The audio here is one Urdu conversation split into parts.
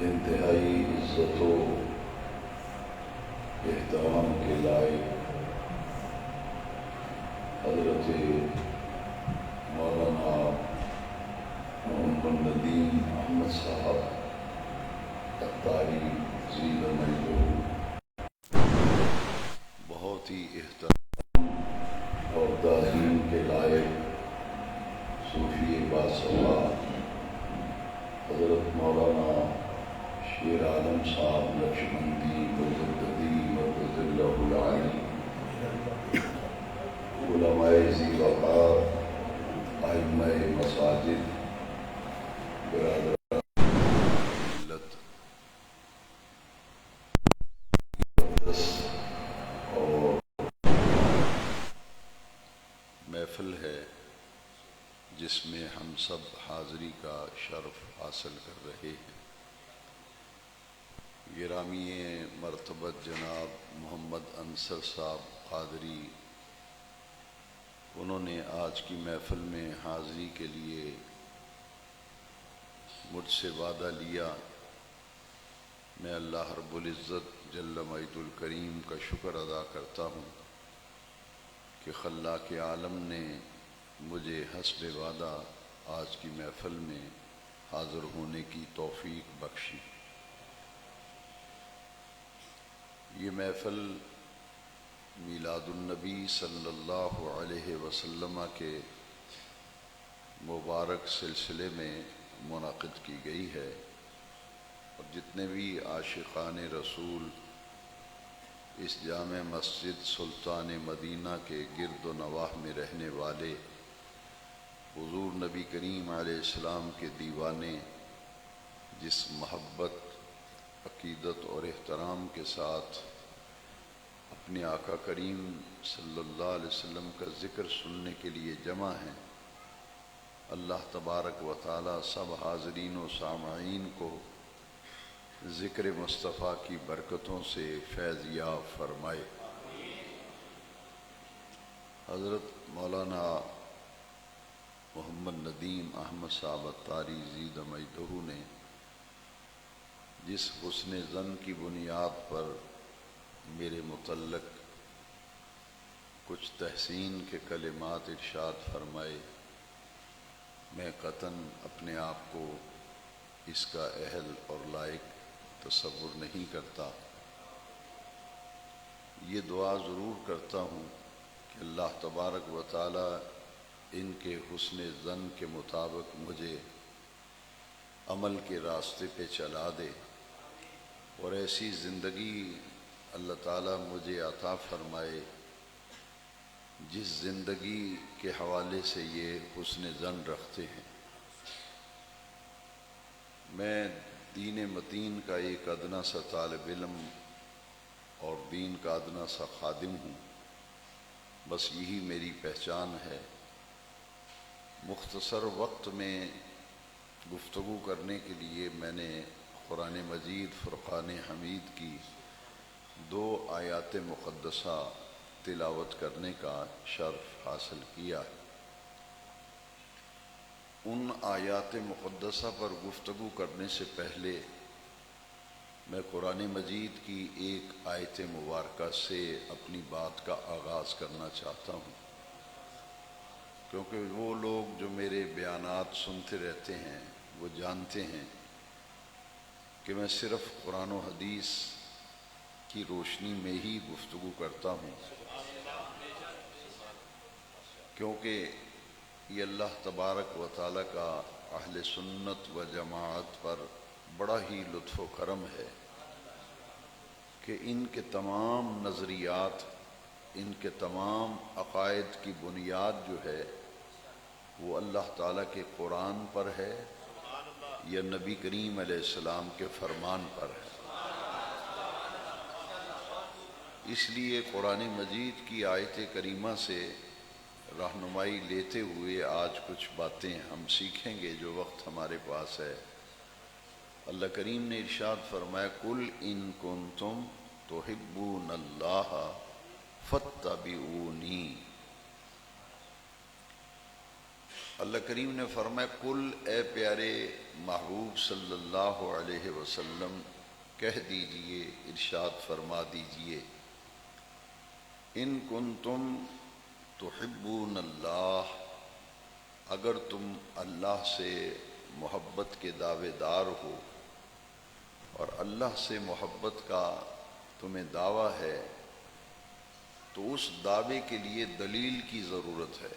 انتہائی عزت و احترام کے لائق حضرت مولانا محمد ندیم احمد صاحب عطاری زید مجدور بہت ہی احترام اور تعظیم کے لائق صوفی باثبات حضرت مولانا شیر عالم صاحب لکشمندی مجددی مرکز اللہ العالی علماء ذی وقار ائمہ مساجد برادران ملت اور محفل ہے جس میں ہم سب حاضری کا شرف حاصل کر رہے ہیں۔ گرامی مرتبت جناب محمد انصر صاحب قادری، انہوں نے آج کی محفل میں حاضری کے لیے مجھ سے وعدہ لیا۔ میں اللہ رب العزت جل مجدہ الکریم کا شکر ادا کرتا ہوں کہ خلاق عالم نے مجھے حسب وعدہ آج کی محفل میں حاضر ہونے کی توفیق بخشی۔ یہ محفل میلاد النبی صلی اللہ علیہ وسلم کے مبارک سلسلے میں منعقد کی گئی ہے، اور جتنے بھی عاشقان رسول اس جامع مسجد سلطان مدینہ کے گرد و نواح میں رہنے والے حضور نبی کریم علیہ السلام کے دیوانے جس محبت، عقیدت اور احترام کے ساتھ اپنے آقا کریم صلی اللہ علیہ وسلم کا ذکر سننے کے لیے جمع ہیں، اللہ تبارک و تعالی سب حاضرین و سامعین کو ذکر مصطفیٰ کی برکتوں سے فیض یاب فرمائے۔ حضرت مولانا محمد ندیم احمد صاحب عطاری زید مجدہ نے جس حسن ظن کی بنیاد پر میرے متعلق کچھ تحسین کے کلمات ارشاد فرمائے، میں قطعاً اپنے آپ کو اس کا اہل اور لائق تصور نہیں کرتا۔ یہ دعا ضرور کرتا ہوں کہ اللہ تبارک و تعالی ان کے حسن ظن کے مطابق مجھے عمل کے راستے پہ چلا دے، اور ایسی زندگی اللہ تعالیٰ مجھے عطا فرمائے جس زندگی کے حوالے سے یہ حسن ظن رکھتے ہیں۔ میں دین متین کا ایک ادنا سا طالب علم اور دین کا ادنا سا خادم ہوں، بس یہی میری پہچان ہے۔ مختصر وقت میں گفتگو کرنے کے لیے میں نے قرآن مجید فرقان حمید کی 2 آیات مقدسہ تلاوت کرنے کا شرف حاصل کیا ہے۔ ان آیات مقدسہ پر گفتگو کرنے سے پہلے میں قرآن مجید کی ایک آیت مبارکہ سے اپنی بات کا آغاز کرنا چاہتا ہوں، کیونکہ وہ لوگ جو میرے بیانات سنتے رہتے ہیں وہ جانتے ہیں کہ میں صرف قرآن و حدیث کی روشنی میں ہی گفتگو کرتا ہوں، کیونکہ یہ اللہ تبارک و تعالی کا اہل سنت و جماعت پر بڑا ہی لطف و کرم ہے کہ ان کے تمام نظریات، ان کے تمام عقائد کی بنیاد جو ہے وہ اللہ تعالیٰ کے قرآن پر ہے یا نبی کریم علیہ السلام کے فرمان پر ہے۔ اس لیے قرآن مجید کی آیت کریمہ سے رہنمائی لیتے ہوئے آج کچھ باتیں ہم سیکھیں گے جو وقت ہمارے پاس ہے۔ اللہ کریم نے ارشاد فرمایا، قُلْ إِن كُنتُمْ تُحِبُّونَ اللَّهَ فَاتَّبِعُونِي۔ اللہ کریم نے فرمایا کل اے پیارے محبوب صلی اللہ علیہ وسلم کہہ دیجئے، ارشاد فرما دیجئے، ان کنتم تحبون اللہ، اگر تم اللہ سے محبت کے دعوے دار ہو اور اللہ سے محبت کا تمہیں دعویٰ ہے تو اس دعوے کے لیے دلیل کی ضرورت ہے۔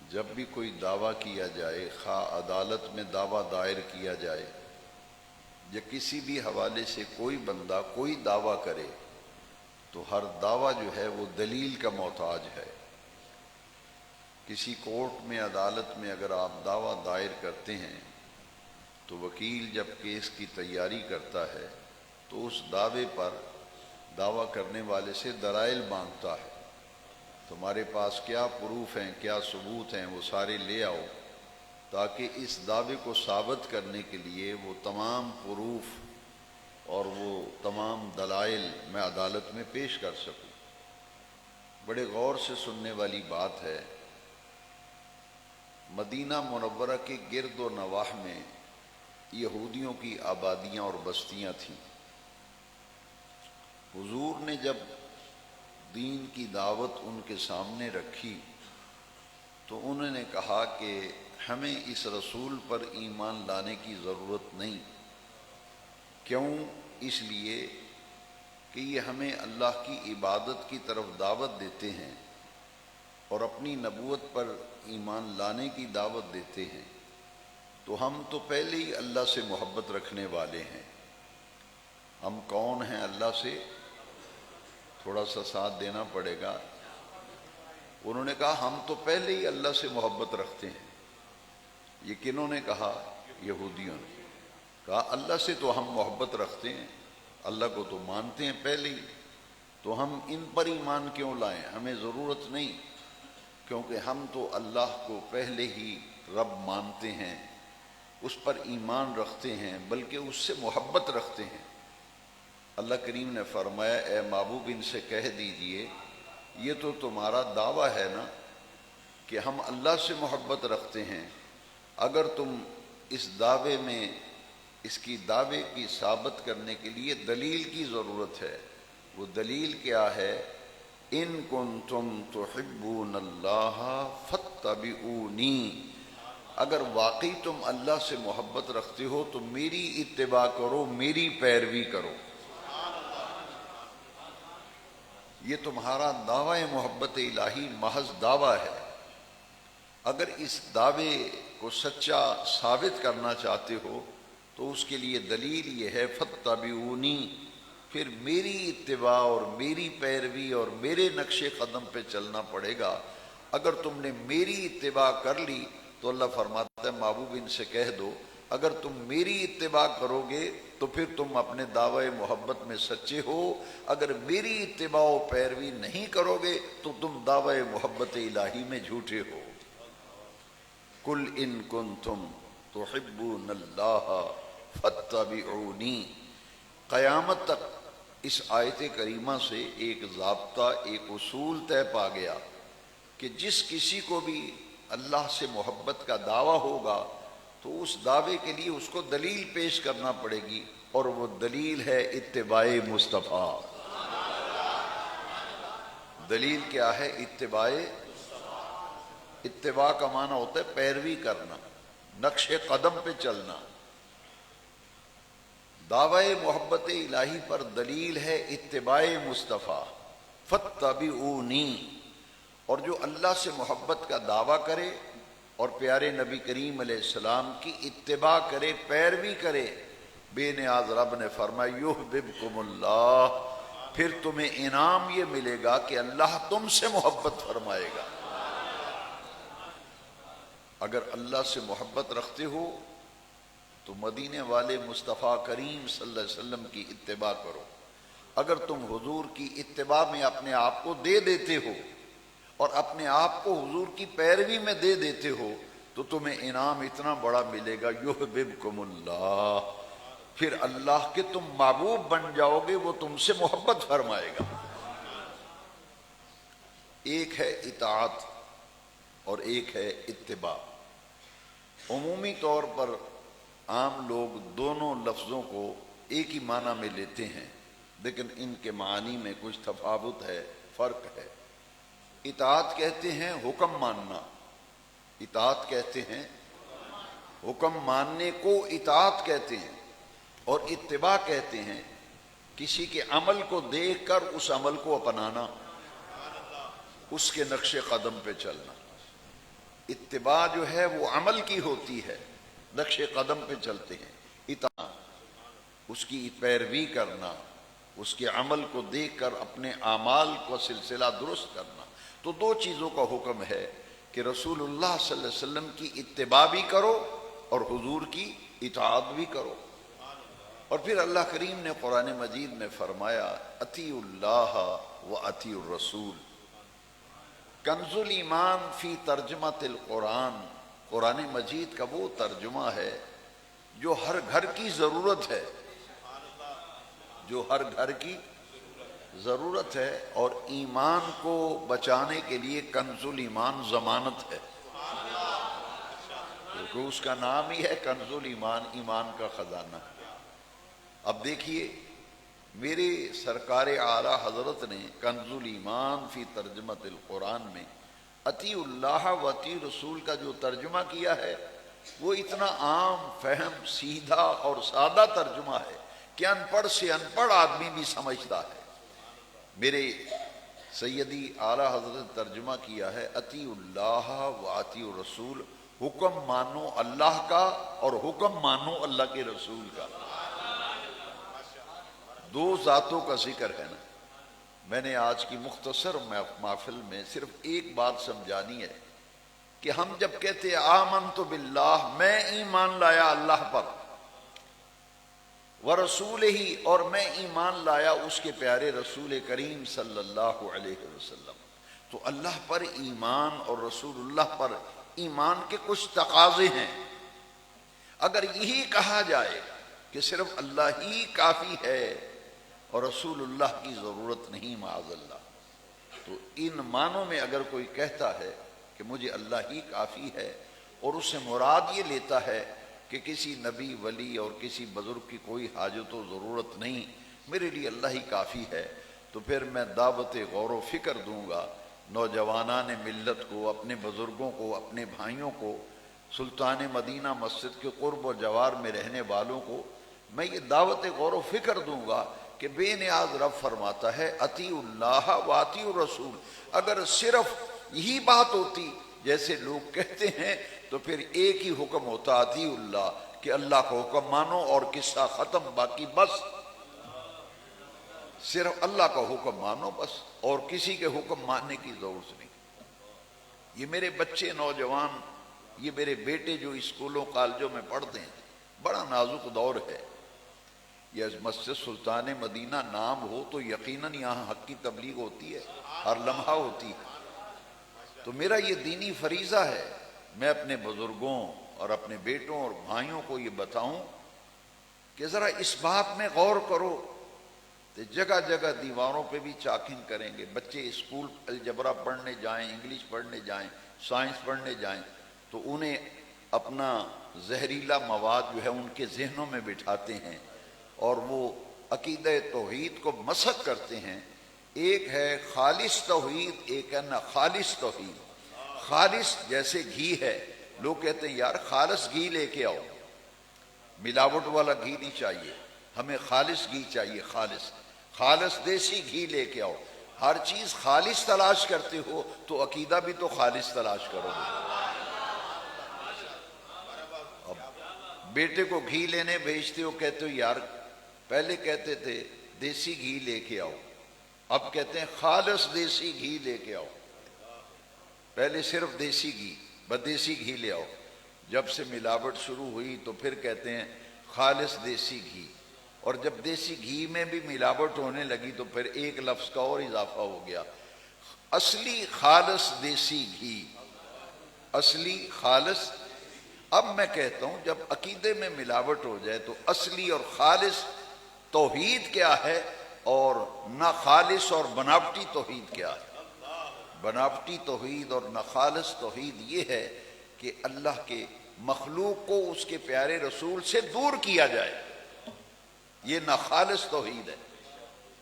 جب بھی کوئی دعویٰ کیا جائے، خواہ عدالت میں دعویٰ دائر کیا جائے یا کسی بھی حوالے سے کوئی بندہ کوئی دعویٰ کرے تو ہر دعویٰ جو ہے وہ دلیل کا محتاج ہے۔ کسی کورٹ میں، عدالت میں اگر آپ دعویٰ دائر کرتے ہیں تو وکیل جب کیس کی تیاری کرتا ہے تو اس دعوے پر دعویٰ کرنے والے سے دلائل مانگتا ہے، تمہارے پاس کیا پروف ہیں، کیا ثبوت ہیں، وہ سارے لے آؤ تاکہ اس دعوے کو ثابت کرنے کے لیے وہ تمام پروف اور وہ تمام دلائل میں عدالت میں پیش کر سکوں۔ بڑے غور سے سننے والی بات ہے، مدینہ منورہ کے گرد و نواح میں یہودیوں کی آبادیاں اور بستیاں تھیں۔ حضور نے جب دین کی دعوت ان کے سامنے رکھی تو انہوں نے کہا کہ ہمیں اس رسول پر ایمان لانے کی ضرورت نہیں۔ کیوں؟ اس لیے کہ یہ ہمیں اللہ کی عبادت کی طرف دعوت دیتے ہیں اور اپنی نبوت پر ایمان لانے کی دعوت دیتے ہیں، تو ہم تو پہلے ہی اللہ سے محبت رکھنے والے ہیں۔ ہم کون ہیں اللہ سے؟ تھوڑا سا ساتھ دینا پڑے گا۔ انہوں نے کہا ہم تو پہلے ہی اللہ سے محبت رکھتے ہیں۔ یہ کنہوں نے کہا؟ یہودیوں نے کہا اللہ سے تو ہم محبت رکھتے ہیں، اللہ کو تو مانتے ہیں پہلے ہی، تو ہم ان پر ایمان کیوں لائیں؟ ہمیں ضرورت نہیں، کیونکہ ہم تو اللہ کو پہلے ہی رب مانتے ہیں، اس پر ایمان رکھتے ہیں، بلکہ اس سے محبت رکھتے ہیں۔ اللہ کریم نے فرمایا اے محبوب ان سے کہہ دیجئے یہ تو تمہارا دعویٰ ہے نا کہ ہم اللہ سے محبت رکھتے ہیں، اگر تم اس دعوے میں اس کی دعوے کی ثابت کرنے کے لیے دلیل کی ضرورت ہے، وہ دلیل کیا ہے؟ ان کنتم تحبون اللہ فاتبعونی، اگر واقعی تم اللہ سے محبت رکھتے ہو تو میری اتباع کرو، میری پیروی کرو۔ یہ تمہارا دعوی محبت الہی محض دعویٰ ہے۔ اگر اس دعوے کو سچا ثابت کرنا چاہتے ہو تو اس کے لیے دلیل یہ ہے فاتبعونی، پھر میری اتباع اور میری پیروی اور میرے نقش قدم پہ چلنا پڑے گا۔ اگر تم نے میری اتباع کر لی تو اللہ فرماتا ہے محبوب ان سے کہہ دو اگر تم میری اتباع کرو گے تو پھر تم اپنے دعوی محبت میں سچے ہو، اگر میری اتباع و پیروی نہیں کرو گے تو تم دعوی محبت الہی میں جھوٹے ہو۔ قل ان کنتم تحبون اللہ فاتبعونی۔ قیامت تک اس آیت کریمہ سے ایک ضابطہ، ایک اصول طے پا گیا کہ جس کسی کو بھی اللہ سے محبت کا دعویٰ ہوگا تو اس دعوے کے لیے اس کو دلیل پیش کرنا پڑے گی، اور وہ دلیل ہے اتباع مصطفیٰ۔ دلیل کیا ہے؟ اتباع۔ اتباع کا معنی ہوتا ہے پیروی کرنا، نقش قدم پہ چلنا۔ دعوی محبت الہی پر دلیل ہے اتباع مصطفیٰ، فاتبعونی۔ اور جو اللہ سے محبت کا دعویٰ کرے اور پیارے نبی کریم علیہ السلام کی اتباع کرے، پیروی کرے، بے نیاز رب نے فرمایا یحببکم اللہ، پھر تمہیں انعام یہ ملے گا کہ اللہ تم سے محبت فرمائے گا۔ اگر اللہ سے محبت رکھتے ہو تو مدینے والے مصطفیٰ کریم صلی اللہ علیہ وسلم کی اتباع کرو۔ اگر تم حضور کی اتباع میں اپنے آپ کو دے دیتے ہو اور اپنے آپ کو حضور کی پیروی میں دے دیتے ہو تو تمہیں انعام اتنا بڑا ملے گا یحببکم اللہ، پھر اللہ کے تم محبوب بن جاؤ گے، وہ تم سے محبت فرمائے گا۔ ایک ہے اطاعت اور ایک ہے اتباع۔ عمومی طور پر عام لوگ دونوں لفظوں کو ایک ہی معنی میں لیتے ہیں، لیکن ان کے معنی میں کچھ تفاوت ہے، فرق ہے۔ اطاعت کہتے ہیں حکم ماننا، اطاعت کہتے ہیں حکم ماننے کو اطاعت کہتے ہیں، اور اتباع کہتے ہیں کسی کے عمل کو دیکھ کر اس عمل کو اپنانا، اس کے نقش قدم پہ چلنا۔ اتباع جو ہے وہ عمل کی ہوتی ہے، نقش قدم پہ چلتے ہیں۔ اطاعت اس کی پیروی کرنا، اس کے عمل کو دیکھ کر اپنے اعمال کو سلسلہ درست کرنا۔ تو دو چیزوں کا حکم ہے کہ رسول اللہ صلی اللہ علیہ وسلم کی اتباع بھی کرو اور حضور کی اطاعت بھی کرو۔ اور پھر اللہ کریم نے قرآن مجید میں فرمایا اطیعوا اللہ و اطیعوا الرسول۔ کنز الایمان فی ترجمۃ القرآن، قرآن مجید کا وہ ترجمہ ہے جو ہر گھر کی ضرورت ہے، جو ہر گھر کی ضرورت ہے، اور ایمان کو بچانے کے لیے کنز الایمان ضمانت ہے، کیونکہ اس کا نام ہی ہے کنز الایمان، ایمان کا خزانہ۔ اب دیکھیے میرے سرکار اعلیٰ حضرت نے کنز الایمان فی ترجمۃ القرآن میں اطیعوا اللہ و اطیعوا رسول کا جو ترجمہ کیا ہے وہ اتنا عام فہم، سیدھا اور سادہ ترجمہ ہے کہ ان پڑھ سے ان پڑھ آدمی بھی سمجھتا ہے۔ میرے سیدی اعلیٰ حضرت ترجمہ کیا ہے اطیعوا اللہ و اطیعوا الرسول، حکم مانو اللہ کا اور حکم مانو اللہ کے رسول کا۔ دو ذاتوں کا ذکر ہے نا۔ میں نے آج کی مختصر محفل میں صرف ایک بات سمجھانی ہے کہ ہم جب کہتے آمنت باللہ، میں ایمان لایا اللہ پر، ورسولہ، اور میں ایمان لایا اس کے پیارے رسول کریم صلی اللہ علیہ وسلم، تو اللہ پر ایمان اور رسول اللہ پر ایمان کے کچھ تقاضے ہیں۔ اگر یہی کہا جائے کہ صرف اللہ ہی کافی ہے اور رسول اللہ کی ضرورت نہیں معاذ اللہ، تو ان معنوں میں اگر کوئی کہتا ہے کہ مجھے اللہ ہی کافی ہے اور اس سے مراد یہ لیتا ہے کہ کسی نبی ولی اور کسی بزرگ کی کوئی حاجت و ضرورت نہیں، میرے لیے اللہ ہی کافی ہے، تو پھر میں دعوت غور و فکر دوں گا نوجوانان ملت کو، اپنے بزرگوں کو، اپنے بھائیوں کو، سلطان مدینہ مسجد کے قرب و جوار میں رہنے والوں کو میں یہ دعوت غور و فکر دوں گا کہ بے نیاز رب فرماتا ہے اطیعوا اللہ و اطیعوا الرسول۔ اگر صرف یہی بات ہوتی جیسے لوگ کہتے ہیں تو پھر ایک ہی حکم ہوتا اطیعوا اللہ، کہ اللہ کا حکم مانو اور قصہ ختم، باقی بس صرف اللہ کا حکم مانو بس، اور کسی کے حکم ماننے کی ضرورت نہیں۔ یہ میرے بچے نوجوان، یہ میرے بیٹے جو اسکولوں کالجوں میں پڑھتے ہیں، بڑا نازک دور ہے۔ یہ مسجد سلطان مدینہ نام ہو تو یقیناً یہاں حق کی تبلیغ ہوتی ہے، ہر لمحہ ہوتی ہے۔ تو میرا یہ دینی فریضہ ہے، میں اپنے بزرگوں اور اپنے بیٹوں اور بھائیوں کو یہ بتاؤں کہ ذرا اس بات میں غور کرو۔ تو جگہ جگہ دیواروں پہ بھی چاکنگ کریں گے، بچے اسکول الجبرا پڑھنے جائیں، انگلش پڑھنے جائیں، سائنس پڑھنے جائیں، تو انہیں اپنا زہریلا مواد جو ہے ان کے ذہنوں میں بٹھاتے ہیں اور وہ عقیدہ توحید کو مسخ کرتے ہیں۔ ایک ہے خالص توحید، ایک ہے نا خالص توحید۔ خالص جیسے گھی ہے، لوگ کہتے ہیں یار خالص گھی لے کے آؤ، ملاوٹ والا گھی نہیں چاہیے ہمیں، خالص گھی چاہیے، خالص دیسی گھی لے کے آؤ۔ ہر چیز خالص تلاش کرتے ہو تو عقیدہ بھی تو خالص تلاش کرو گے۔ اب بیٹے کو گھی لینے بھیجتے ہو، کہتے ہو یار، پہلے کہتے تھے دیسی گھی لے کے آؤ، اب کہتے ہیں خالص دیسی گھی لے کے آؤ۔ پہلے صرف دیسی گھی، بس دیسی گھی لے آؤ، جب سے ملاوٹ شروع ہوئی تو پھر کہتے ہیں خالص دیسی گھی، اور جب دیسی گھی میں بھی ملاوٹ ہونے لگی تو پھر ایک لفظ کا اور اضافہ ہو گیا، اصلی خالص دیسی گھی، اصلی خالص۔ اب میں کہتا ہوں جب عقیدے میں ملاوٹ ہو جائے تو اصلی اور خالص توحید کیا ہے اور نہ خالص اور بناوٹی توحید کیا ہے۔ بناوٹی توحید اور ناخالص توحید یہ ہے کہ اللہ کے مخلوق کو اس کے پیارے رسول سے دور کیا جائے، یہ ناخالص توحید ہے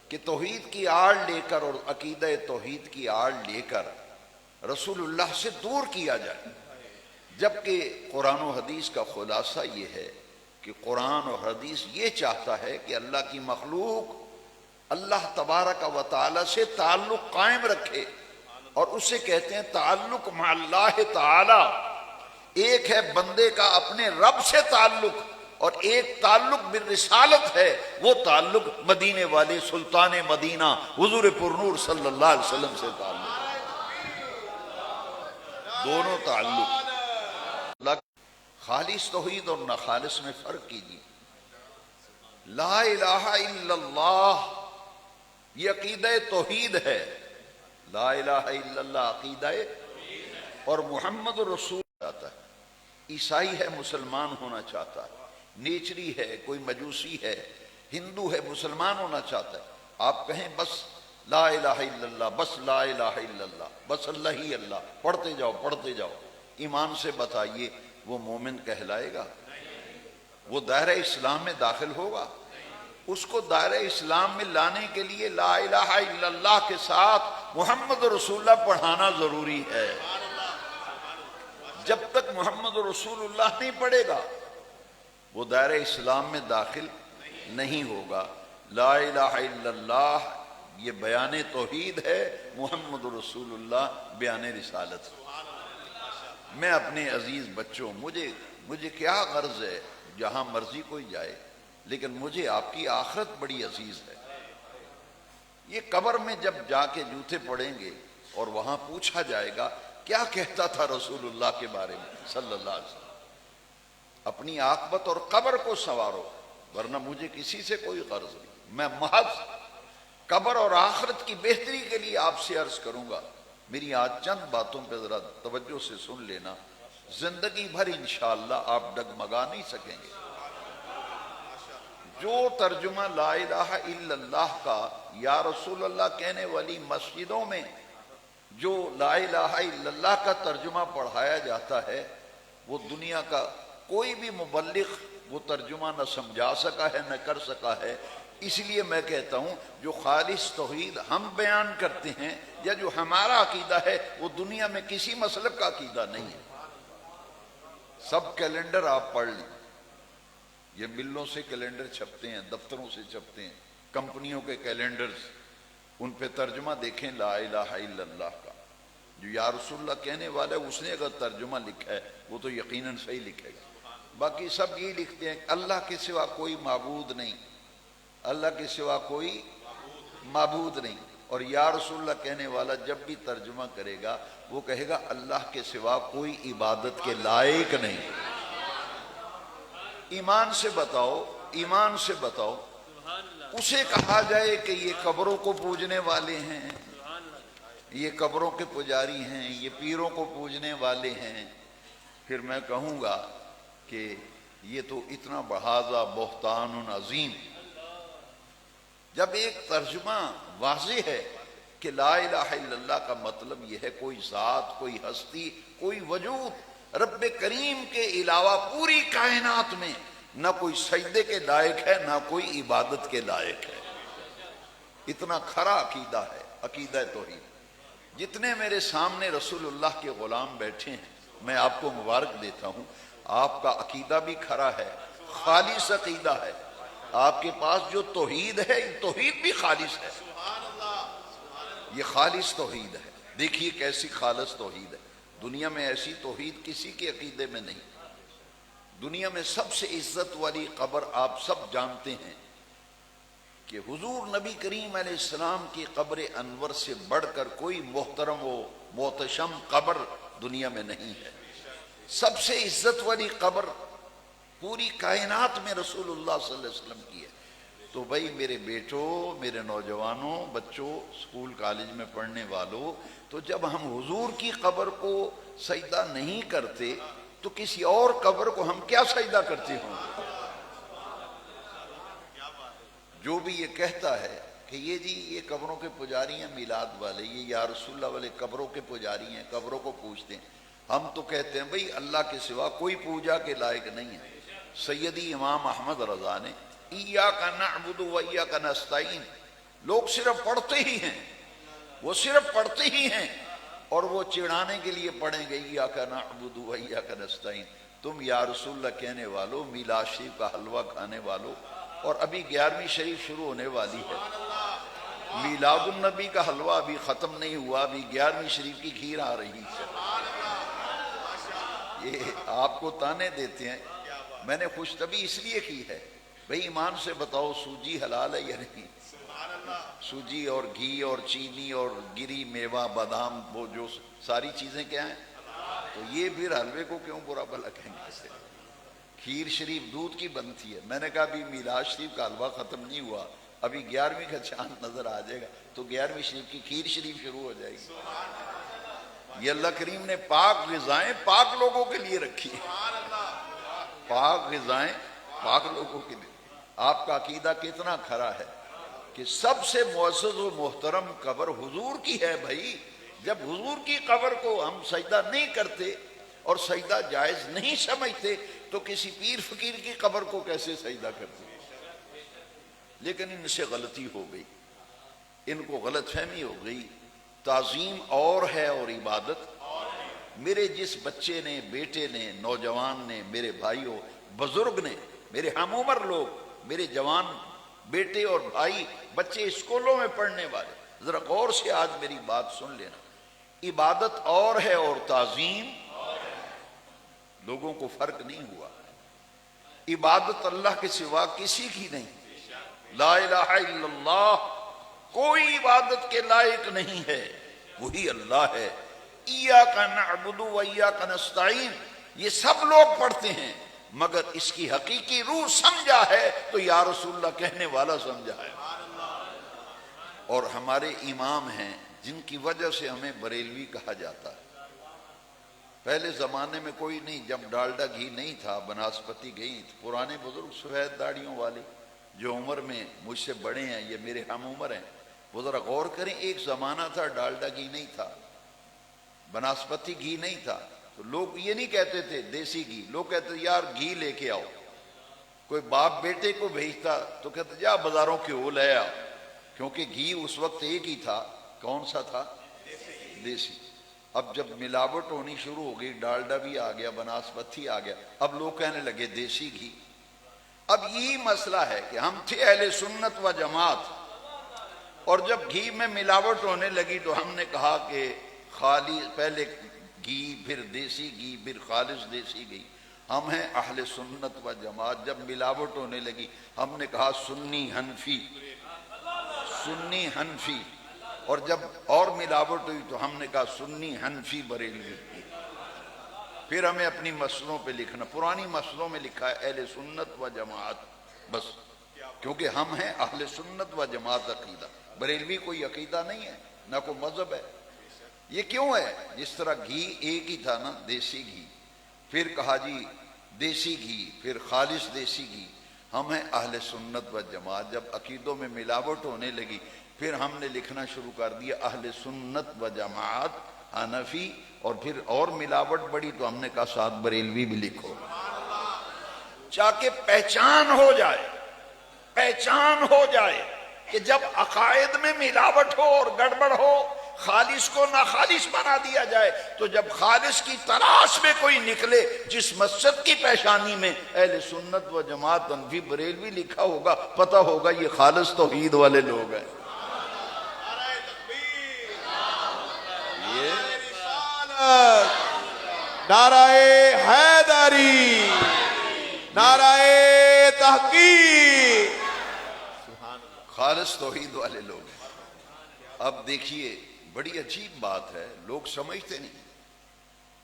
کہ توحید کی آڑ لے کر اور عقیدہ توحید کی آڑ لے کر رسول اللہ سے دور کیا جائے، جبکہ قرآن و حدیث کا خلاصہ یہ ہے کہ قرآن و حدیث یہ چاہتا ہے کہ اللہ کی مخلوق اللہ تبارک و تعالی سے تعلق قائم رکھے، اور اسے کہتے ہیں تعلق مع اللہ تعالی۔ ایک ہے بندے کا اپنے رب سے تعلق، اور ایک تعلق بالرسالت ہے، وہ تعلق مدینے والے سلطان مدینہ حضور پرنور صلی اللہ علیہ وسلم سے تعلق ہے۔ دونوں تعلق اللہ۔ خالص توحید اور ناخالص میں فرق کیجیے۔ لا الہ الا اللہ یہ عقیدہ توحید ہے، لا الہ الا اللہ عقیدہ، اور محمد رسول چاہتا ہے۔ عیسائی ہے مسلمان ہونا چاہتا ہے، نیچری ہے، کوئی مجوسی ہے، ہندو ہے مسلمان ہونا چاہتا ہے، آپ کہیں بس لا الہ الا اللہ، بس لا الہ الا اللہ، بس اللہ ہی اللہ، پڑھتے جاؤ پڑھتے جاؤ، ایمان سے بتائیے وہ مومن کہلائے گا؟ وہ دائرہ اسلام میں داخل ہوگا؟ اس کو دائرہ اسلام میں لانے کے لیے لا الہ الا اللہ کے ساتھ محمد رسول اللہ پڑھانا ضروری ہے۔ جب تک محمد رسول اللہ نہیں پڑھے گا وہ دائرہ اسلام میں داخل نہیں ہوگا۔ لا الہ الا اللہ یہ بیان توحید ہے، محمد رسول اللہ بیان رسالت۔ میں اپنے عزیز بچوں، مجھے کیا غرض ہے جہاں مرضی کوئی جائے، لیکن مجھے آپ کی آخرت بڑی عزیز ہے۔ یہ قبر میں جب جا کے جوتے پڑیں گے اور وہاں پوچھا جائے گا کیا کہتا تھا رسول اللہ کے بارے میں صلی اللہ علیہ وسلم، اپنی عاقبت اور قبر کو سنوارو، ورنہ مجھے کسی سے کوئی غرض نہیں۔ میں محض قبر اور آخرت کی بہتری کے لیے آپ سے عرض کروں گا۔ میری آج چند باتوں پہ ذرا توجہ سے سن لینا، زندگی بھر انشاءاللہ آپ ڈگمگا نہیں سکیں گے۔ جو ترجمہ لا الہ الا اللہ کا یا رسول اللہ کہنے والی مسجدوں میں جو لا الہ الا اللہ کا ترجمہ پڑھایا جاتا ہے، وہ دنیا کا کوئی بھی مبلغ وہ ترجمہ نہ سمجھا سکا ہے نہ کر سکا ہے۔ اس لیے میں کہتا ہوں جو خالص توحید ہم بیان کرتے ہیں یا جو ہمارا عقیدہ ہے وہ دنیا میں کسی مسلک کا عقیدہ نہیں ہے۔ سب کیلنڈر آپ پڑھ لیں، یہ ملوں سے کیلنڈر چھپتے ہیں، دفتروں سے چھپتے ہیں، کمپنیوں کے کیلنڈرز، ان پہ ترجمہ دیکھیں لا الہ الا اللہ کا۔ جو یا رسول اللہ کہنے والا ہے اس نے اگر ترجمہ لکھا ہے وہ تو یقیناً صحیح لکھے گا۔ باقی سب یہ لکھتے ہیں کہ اللہ کے سوا کوئی معبود نہیں، اللہ کے سوا کوئی معبود نہیں، اور یا رسول اللہ کہنے والا جب بھی ترجمہ کرے گا وہ کہے گا اللہ کے سوا کوئی عبادت کے لائق نہیں۔ ایمان سے بتاؤ، ایمان سے بتاؤ، اسے کہا جائے کہ یہ قبروں کو پوجنے والے ہیں، یہ قبروں کے پجاری ہیں، یہ پیروں کو پوجنے والے ہیں، پھر میں کہوں گا کہ یہ تو اتنا بہذا بہتان عظیم۔ جب ایک ترجمہ واضح ہے کہ لا الہ الا اللہ کا مطلب یہ ہے کوئی ذات، کوئی ہستی، کوئی وجود رب کریم کے علاوہ پوری کائنات میں نہ کوئی سجدے کے لائق ہے نہ کوئی عبادت کے لائق ہے، اتنا کھرا عقیدہ ہے، عقیدہ توحید۔ جتنے میرے سامنے رسول اللہ کے غلام بیٹھے ہیں میں آپ کو مبارک دیتا ہوں، آپ کا عقیدہ بھی کھرا ہے، خالص عقیدہ ہے، آپ کے پاس جو توحید ہے توحید بھی خالص ہے، یہ خالص توحید ہے۔ دیکھیے کیسی خالص توحید ہے، دنیا میں ایسی توحید کسی کے عقیدے میں نہیں۔ دنیا میں سب سے عزت والی قبر آپ سب جانتے ہیں کہ حضور نبی کریم علیہ السلام کی قبر انور سے بڑھ کر کوئی محترم و محتشم قبر دنیا میں نہیں ہے۔ سب سے عزت والی قبر پوری کائنات میں رسول اللہ صلی اللہ علیہ وسلم کی ہے۔ تو بھائی میرے بیٹوں، میرے نوجوانوں، بچوں، اسکول کالج میں پڑھنے والوں، تو جب ہم حضور کی قبر کو سجدہ نہیں کرتے تو کسی اور قبر کو ہم کیا سجدہ کرتے ہوں؟ جو بھی یہ کہتا ہے کہ کہ یہ جی یہ قبروں کے پجاری ہیں میلاد والے، یہ یا رسول اللہ والے قبروں کے پجاری ہیں، قبروں کو پوجتے ہیں۔ ہم تو کہتے ہیں بھئی اللہ کے سوا کوئی پوجا کے لائق نہیں ہے۔ سیدی امام احمد رضا نے ایاک نعبد و ایاک نستعین، لوگ صرف پڑھتے ہی ہیں، وہ صرف پڑھتے ہی ہیں، اور وہ چڑھانے کے لیے پڑھیں گے ایاک نعبد و ایاک نستعین۔ تم یا رسول اللہ کہنے والو، میلاد شریف کا حلوہ کھانے والو، اور ابھی 11ویں شریف شروع ہونے والی ہے، میلاد النبی کا حلوہ ابھی ختم نہیں ہوا، ابھی 11ویں شریف کی کھیر آ رہی ہے۔ یہ آپ کو تانے دیتے ہیں، میں نے خوش طبی اس لیے کی ہے بھئی ایمان سے بتاؤ سوجی حلال ہے یا نہیں؟ سوجی اور گھی اور چینی اور گری میوہ بادام وہ جو ساری چیزیں کیا ہیں؟ تو یہ پھر حلوے کو کیوں برا بھلا کہیں گے؟ کھیر شریف دودھ کی بنتی ہے۔ میں نے کہا ابھی میلاد شریف کا حلوہ ختم نہیں ہوا، ابھی 11ویں کا چاند نظر آ جائے گا تو 11ویں شریف کی کھیر شریف شروع ہو جائے گی۔ یہ اللہ کریم نے پاک غذائیں پاک لوگوں کے لیے رکھی ہیں، پاک غذائیں پاک لوگوں کے لیے۔ آپ کا عقیدہ کتنا کھرا ہے کہ سب سے معزز و محترم قبر حضور کی ہے بھائی۔ جب حضور کی قبر کو ہم سجدہ نہیں کرتے اور سجدہ جائز نہیں سمجھتے تو کسی پیر فقیر کی قبر کو کیسے سجدہ کرتے؟ لیکن ان سے غلطی ہو گئی، ان کو غلط فہمی ہو گئی۔ تعظیم اور ہے اور عبادت۔ میرے جس بچے نے، بیٹے نے، نوجوان نے، میرے بھائیوں، بزرگ نے، میرے ہم عمر لوگ، میرے جوان بیٹے اور بھائی، بچے اسکولوں میں پڑھنے والے، ذرا غور سے آج میری بات سن لینا۔ عبادت اور ہے اور تعظیم، لوگوں کو فرق نہیں ہوا۔ عبادت اللہ کے سوا کسی کی نہیں، لا الہ الا اللہ، کوئی عبادت کے لائق نہیں ہے، وہی اللہ ہے۔ ایاک نعبد و ایاک نستعین، یہ سب لوگ پڑھتے ہیں مگر اس کی حقیقی روح سمجھا ہے تو یا رسول اللہ کہنے والا سمجھا ہے۔ اور ہمارے امام ہیں جن کی وجہ سے ہمیں بریلوی کہا جاتا ہے۔ پہلے زمانے میں کوئی نہیں، جب ڈالڈا گھی نہیں تھا، بناسپتی گھی، پرانے بزرگ سفید داڑھیوں والے جو عمر میں مجھ سے بڑے ہیں، یہ میرے ہم عمر ہیں، وہ ذرا غور کریں، ایک زمانہ تھا ڈالڈا گھی نہیں تھا، بناسپتی گھی نہیں تھا، تو لوگ یہ نہیں کہتے تھے دیسی گھی، لوگ کہتے تھے یار گھی لے کے آؤ۔ کوئی باپ بیٹے کو بھیجتا تو کہتے جا بازاروں کی وہ لے آؤ، کیونکہ گھی اس وقت ایک ہی تھا، کون سا تھا؟ دیسی۔ اب جب ملاوٹ ہونی شروع ہو گئی، ڈالڈا بھی آ گیا، بناسپتی آ گیا، اب لوگ کہنے لگے دیسی گھی۔ اب یہی مسئلہ ہے کہ ہم تھے اہل سنت و جماعت، اور جب گھی میں ملاوٹ ہونے لگی تو ہم نے کہا کہ پہلے گھی، پھر دیسی گھی، پھر خالص دیسی گھی۔ ہم ہیں اہل سنت و جماعت۔ جب ملاوٹ ہونے لگی ہم نے کہا سنی حنفی، سنی حنفی، اور جب اور ملاوٹ ہوئی تو ہم نے کہا سنی حنفی بریلوی۔ پھر ہمیں اپنی مسئلوں پہ لکھنا، پرانی مسئلوں میں لکھا ہے اہل سنت و جماعت، بس، کیونکہ ہم ہیں اہل سنت و جماعت عقیدہ۔ بریلوی کوئی عقیدہ نہیں ہے، نہ کوئی مذہب ہے۔ یہ کیوں ہے؟ جس طرح گھی ایک ہی تھا نا، دیسی گھی، پھر کہا جی دیسی گھی، پھر خالص دیسی گھی۔ ہم ہیں اہل سنت و جماعت۔ جب عقیدوں میں ملاوٹ ہونے لگی پھر ہم نے لکھنا شروع کر دیا اہل سنت و جماعت حنفی، اور پھر اور ملاوٹ بڑی تو ہم نے کہا ساتھ بریلوی بھی لکھو، تاکہ پہچان ہو جائے، پہچان ہو جائے کہ جب عقائد میں ملاوٹ ہو اور گڑبڑ ہو، خالص کو ناخالص بنا دیا جائے، تو جب خالص کی تلاش میں کوئی نکلے، جس مسجد کی پیشانی میں اہل سنت و جماعت حنفی بریلوی لکھا ہوگا، پتہ ہوگا یہ خالص توحید والے لوگ ہیں۔ نعرہ حیدری، نعرہ تحقیق، خالص توحید والے لوگ ہیں۔ اب دیکھیے بڑی عجیب بات ہے، لوگ سمجھتے نہیں۔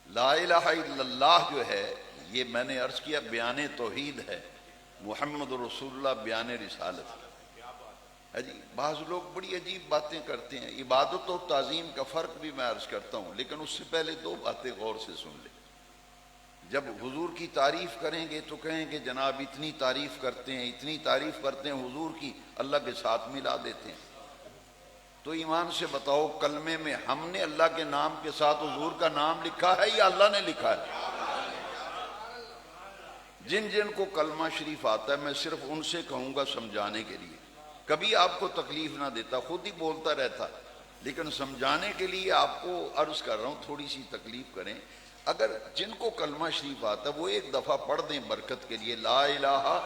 لا الہ الا اللہ جو ہے یہ میں نے عرض کیا بیان توحید ہے، محمد رسول اللہ بیان رسالت ہے جی۔ بعض لوگ بڑی عجیب باتیں کرتے ہیں۔ عبادت و تعظیم کا فرق بھی میں عرض کرتا ہوں، لیکن اس سے پہلے دو باتیں غور سے سن لیں۔ جب حضور کی تعریف کریں گے تو کہیں کہ جناب اتنی تعریف کرتے ہیں، اتنی تعریف کرتے ہیں حضور کی، اللہ کے ساتھ ملا دیتے ہیں۔ تو ایمان سے بتاؤ کلمے میں ہم نے اللہ کے نام کے ساتھ حضور کا نام لکھا ہے یا اللہ نے لکھا ہے؟ جن جن کو کلمہ شریف آتا ہے میں صرف ان سے کہوں گا سمجھانے کے لیے، کبھی آپ کو تکلیف نہ دیتا، خود ہی بولتا رہتا، لیکن سمجھانے کے لیے آپ کو عرض کر رہا ہوں تھوڑی سی تکلیف کریں۔ اگر جن کو کلمہ شریف آتا ہے وہ ایک دفعہ پڑھ دیں برکت کے لیے، لا الہ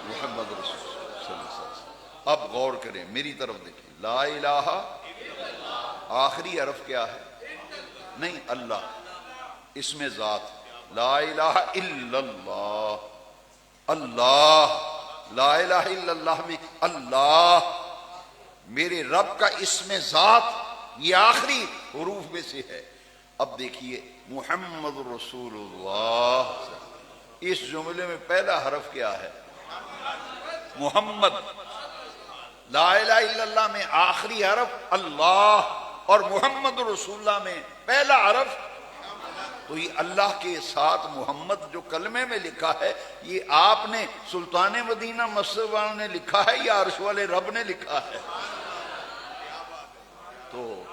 محمد رسول اللہ صلی اللہ علیہ وسلم۔ اب غور کریں، میری طرف دیکھیں، لا الہ آخری حرف کیا ہے؟ نہیں، اللہ، اس میں ذات، لا الہ الا اللہ، اللہ، لا الہ الا اللہ میں اللہ میرے رب کا اسم ذات، یہ آخری حروف میں سے ہے۔ اب دیکھیے محمد رسول اللہ، اس جملے میں پہلا حرف کیا ہے؟ محمد۔ لا الہ الا اللہ میں آخری حرف اللہ، اور محمد رسول اللہ میں پہلا حرف، تو یہ اللہ کے ساتھ محمد جو کلمے میں لکھا ہے یہ آپ نے سلطان مدینہ مسجد والوں نے لکھا ہے یا عرش والے رب نے لکھا ہے؟ تو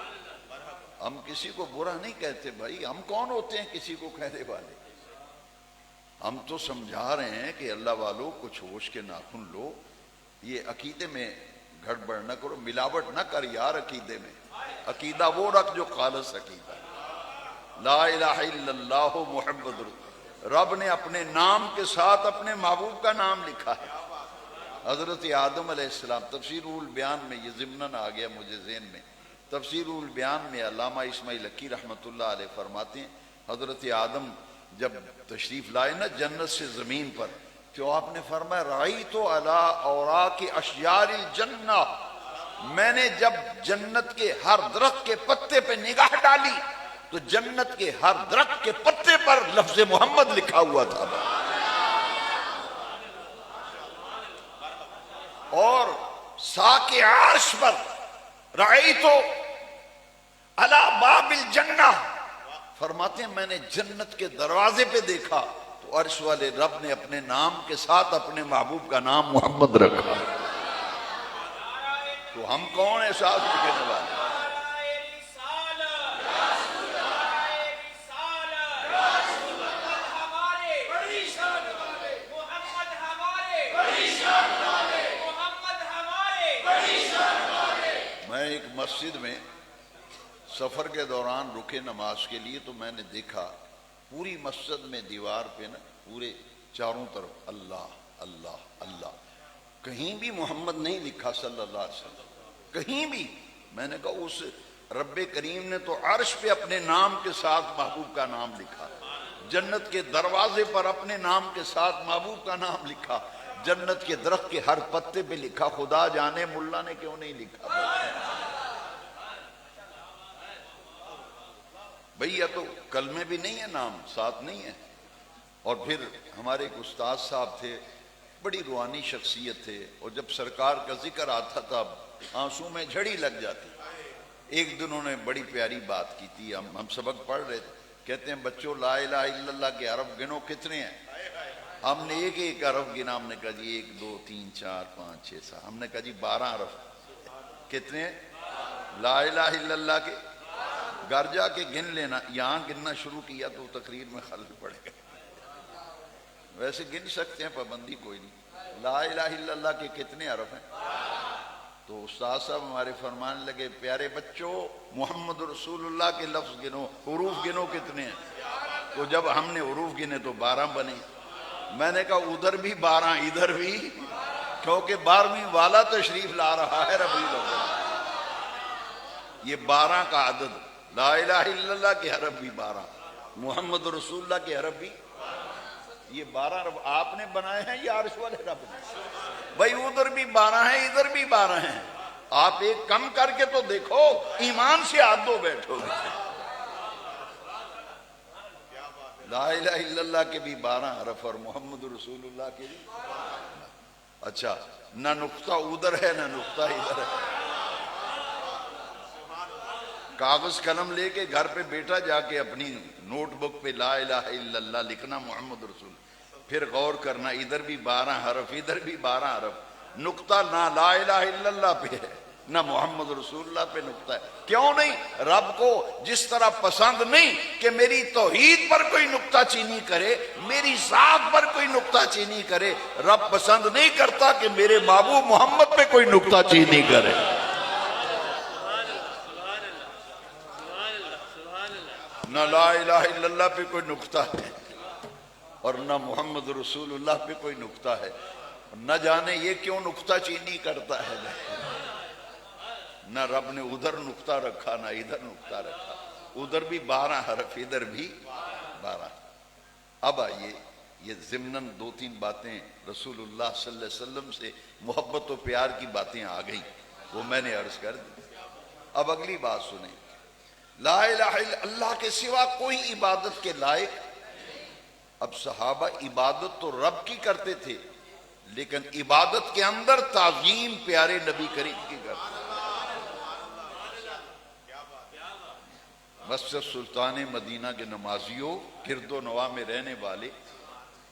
ہم کسی کو برا نہیں کہتے بھائی، ہم کون ہوتے ہیں کسی کو کہنے والے؟ ہم تو سمجھا رہے ہیں کہ اللہ والوں کچھ ہوش کے ناخن لو، یہ عقیدے میں گڑبڑ نہ کرو، ملاوٹ نہ کر یار عقیدے میں، عقیدہ وہ رکھ جو خالص عقیدہ۔ لا الہ الا اللہ محمد رسول، رب نے اپنے نام کے ساتھ اپنے محبوب کا نام لکھا ہے۔ حضرت آدم علیہ السلام، تفسیر البیان میں یہ ضمناً آ گیا مجھے ذہن میں، تفسیر البیان میں علامہ اسماعیل حقی رحمۃ اللہ علیہ فرماتے ہیں حضرت آدم جب تشریف لائے نا جنت سے زمین پر، تو آپ نے فرمایا رأیت علی اوراق اشجار الجنہ، میں نے جب جنت کے ہر درخت کے پتے پہ نگاہ ڈالی تو جنت کے ہر درخت کے پتے پر لفظ محمد لکھا ہوا تھا، اور ساق عرش پر رأیت علی باب الجنہ، فرماتے ہیں میں نے جنت کے دروازے پہ دیکھا تو عرش والے رب نے اپنے نام کے ساتھ اپنے محبوب کا نام محمد رکھا۔ تو ہم کون احساس لکھنے والے؟ میں ایک مسجد میں سفر کے دوران رکے نماز کے لیے، تو میں نے دیکھا پوری مسجد میں دیوار پہ نا پورے چاروں طرف اللہ اللہ اللہ، کہیں بھی محمد نہیں لکھا صلی اللہ علیہ وسلم، کہیں بھی۔ میں نے کہا اس رب کریم نے تو عرش پہ اپنے نام کے ساتھ محبوب کا نام لکھا، جنت کے دروازے پر اپنے نام کے ساتھ محبوب کا نام لکھا، جنت کے درخت کے ہر پتے پہ لکھا، خدا جانے ملا نے کیوں نہیں لکھا؟ بھئی یا تو کلمے بھی نہیں ہے، نام ساتھ نہیں ہے۔ اور پھر ہمارے ایک استاد صاحب تھے، بڑی روحانی شخصیت تھے، اور جب سرکار کا ذکر آتا تھا آنسو میں جھڑی لگ جاتی۔ ایک دن انہوں نے بڑی پیاری بات کی تھی، ہم سبق پڑھ رہے تھے، کہتے ہیں بچوں لا الہ الا اللہ کے حرف گنو کتنے ہیں؟ ہم نے ایک ایک حرف گنا، ہم نے کہا جی 1 2 3 4 5 6 7، ہم نے کہا جی 12 حرف کتنے ہیں لا الہ الا اللہ کے؟ گھر جا کے گن لینا، یہاں گننا شروع کیا تو تقریر میں خلل پڑے گا، ویسے گن سکتے ہیں، پابندی کوئی نہیں۔ لا الہ الا اللہ کے کتنے حرف ہیں؟ تو استاد صاحب ہمارے فرمانے لگے پیارے بچوں محمد رسول اللہ کے لفظ گنو، حروف گنو کتنے ہیں؟ تو جب ہم نے حروف گنے تو 12 بنے۔ میں نے کہا ادھر بھی 12 ادھر بھی، کیونکہ 12ویں والا تشریف لا رہا ہے ربیع الاول۔ یہ 12 کا عدد، لا الہ الا اللہ کے حرف بھی 12، محمد رسول اللہ کے حرف بھی، یہ 12 حرف آپ نے بنائے ہیں یا عرش والے رب نے؟ بھائی ادھر بھی 12 ہیں ادھر بھی 12 ہیں، آپ ایک کم کر کے تو دیکھو، ایمان سے ہاتھ دھو بیٹھو گے۔ لا الہ الا اللہ کے بھی 12 حرف اور محمد رسول اللہ کے بھی۔ اچھا، نہ نقطہ ادھر ہے نہ نقطہ ادھر ہے۔ کاغذ قلم لے کے گھر پہ بیٹا جا کے اپنی نوٹ بک پہ لا الہ الا اللہ لکھنا، محمد رسول، پھر غور کرنا ادھر بھی 12 حرف ادھر بھی 12 حرف، نقطہ نہ لا الہ الا اللہ پہ ہے نہ محمد رسول اللہ پہ نکتہ ہے. کیوں نہیں؟ رب کو جس طرح پسند نہیں کہ میری توحید پر کوئی نکتہ چینی کرے، میری ذات پر کوئی نکتہ چینی کرے، رب پسند نہیں کرتا کہ میرے محبوب محمد پہ کوئی نکتہ چینی کرے. نہ لا الہ الا اللہ پہ کوئی نکتہ ہے اور نہ محمد رسول اللہ پہ کوئی نکتہ ہے. نہ جانے یہ کیوں نکتہ چینی کرتا ہے. نہ رب نے ادھر نکتہ رکھا نہ ادھر نکتہ رکھا. ادھر بھی 12 حرف، ادھر بھی 12. اب آئیے یہ ضمناً 2-3 باتیں رسول اللہ صلی اللہ علیہ وسلم سے محبت و پیار کی باتیں آ گئیں، وہ میں نے عرض کر دی. اب اگلی بات سنیں. لا الہ الا اللہ کے سوا کوئی عبادت کے لائق. اب صحابہ عبادت تو رب کی کرتے تھے، لیکن عبادت کے اندر تعظیم پیارے نبی کریم کی کرتے. مسجد سلطان مدینہ کے نمازیوں، گرد و نواح میں رہنے والے،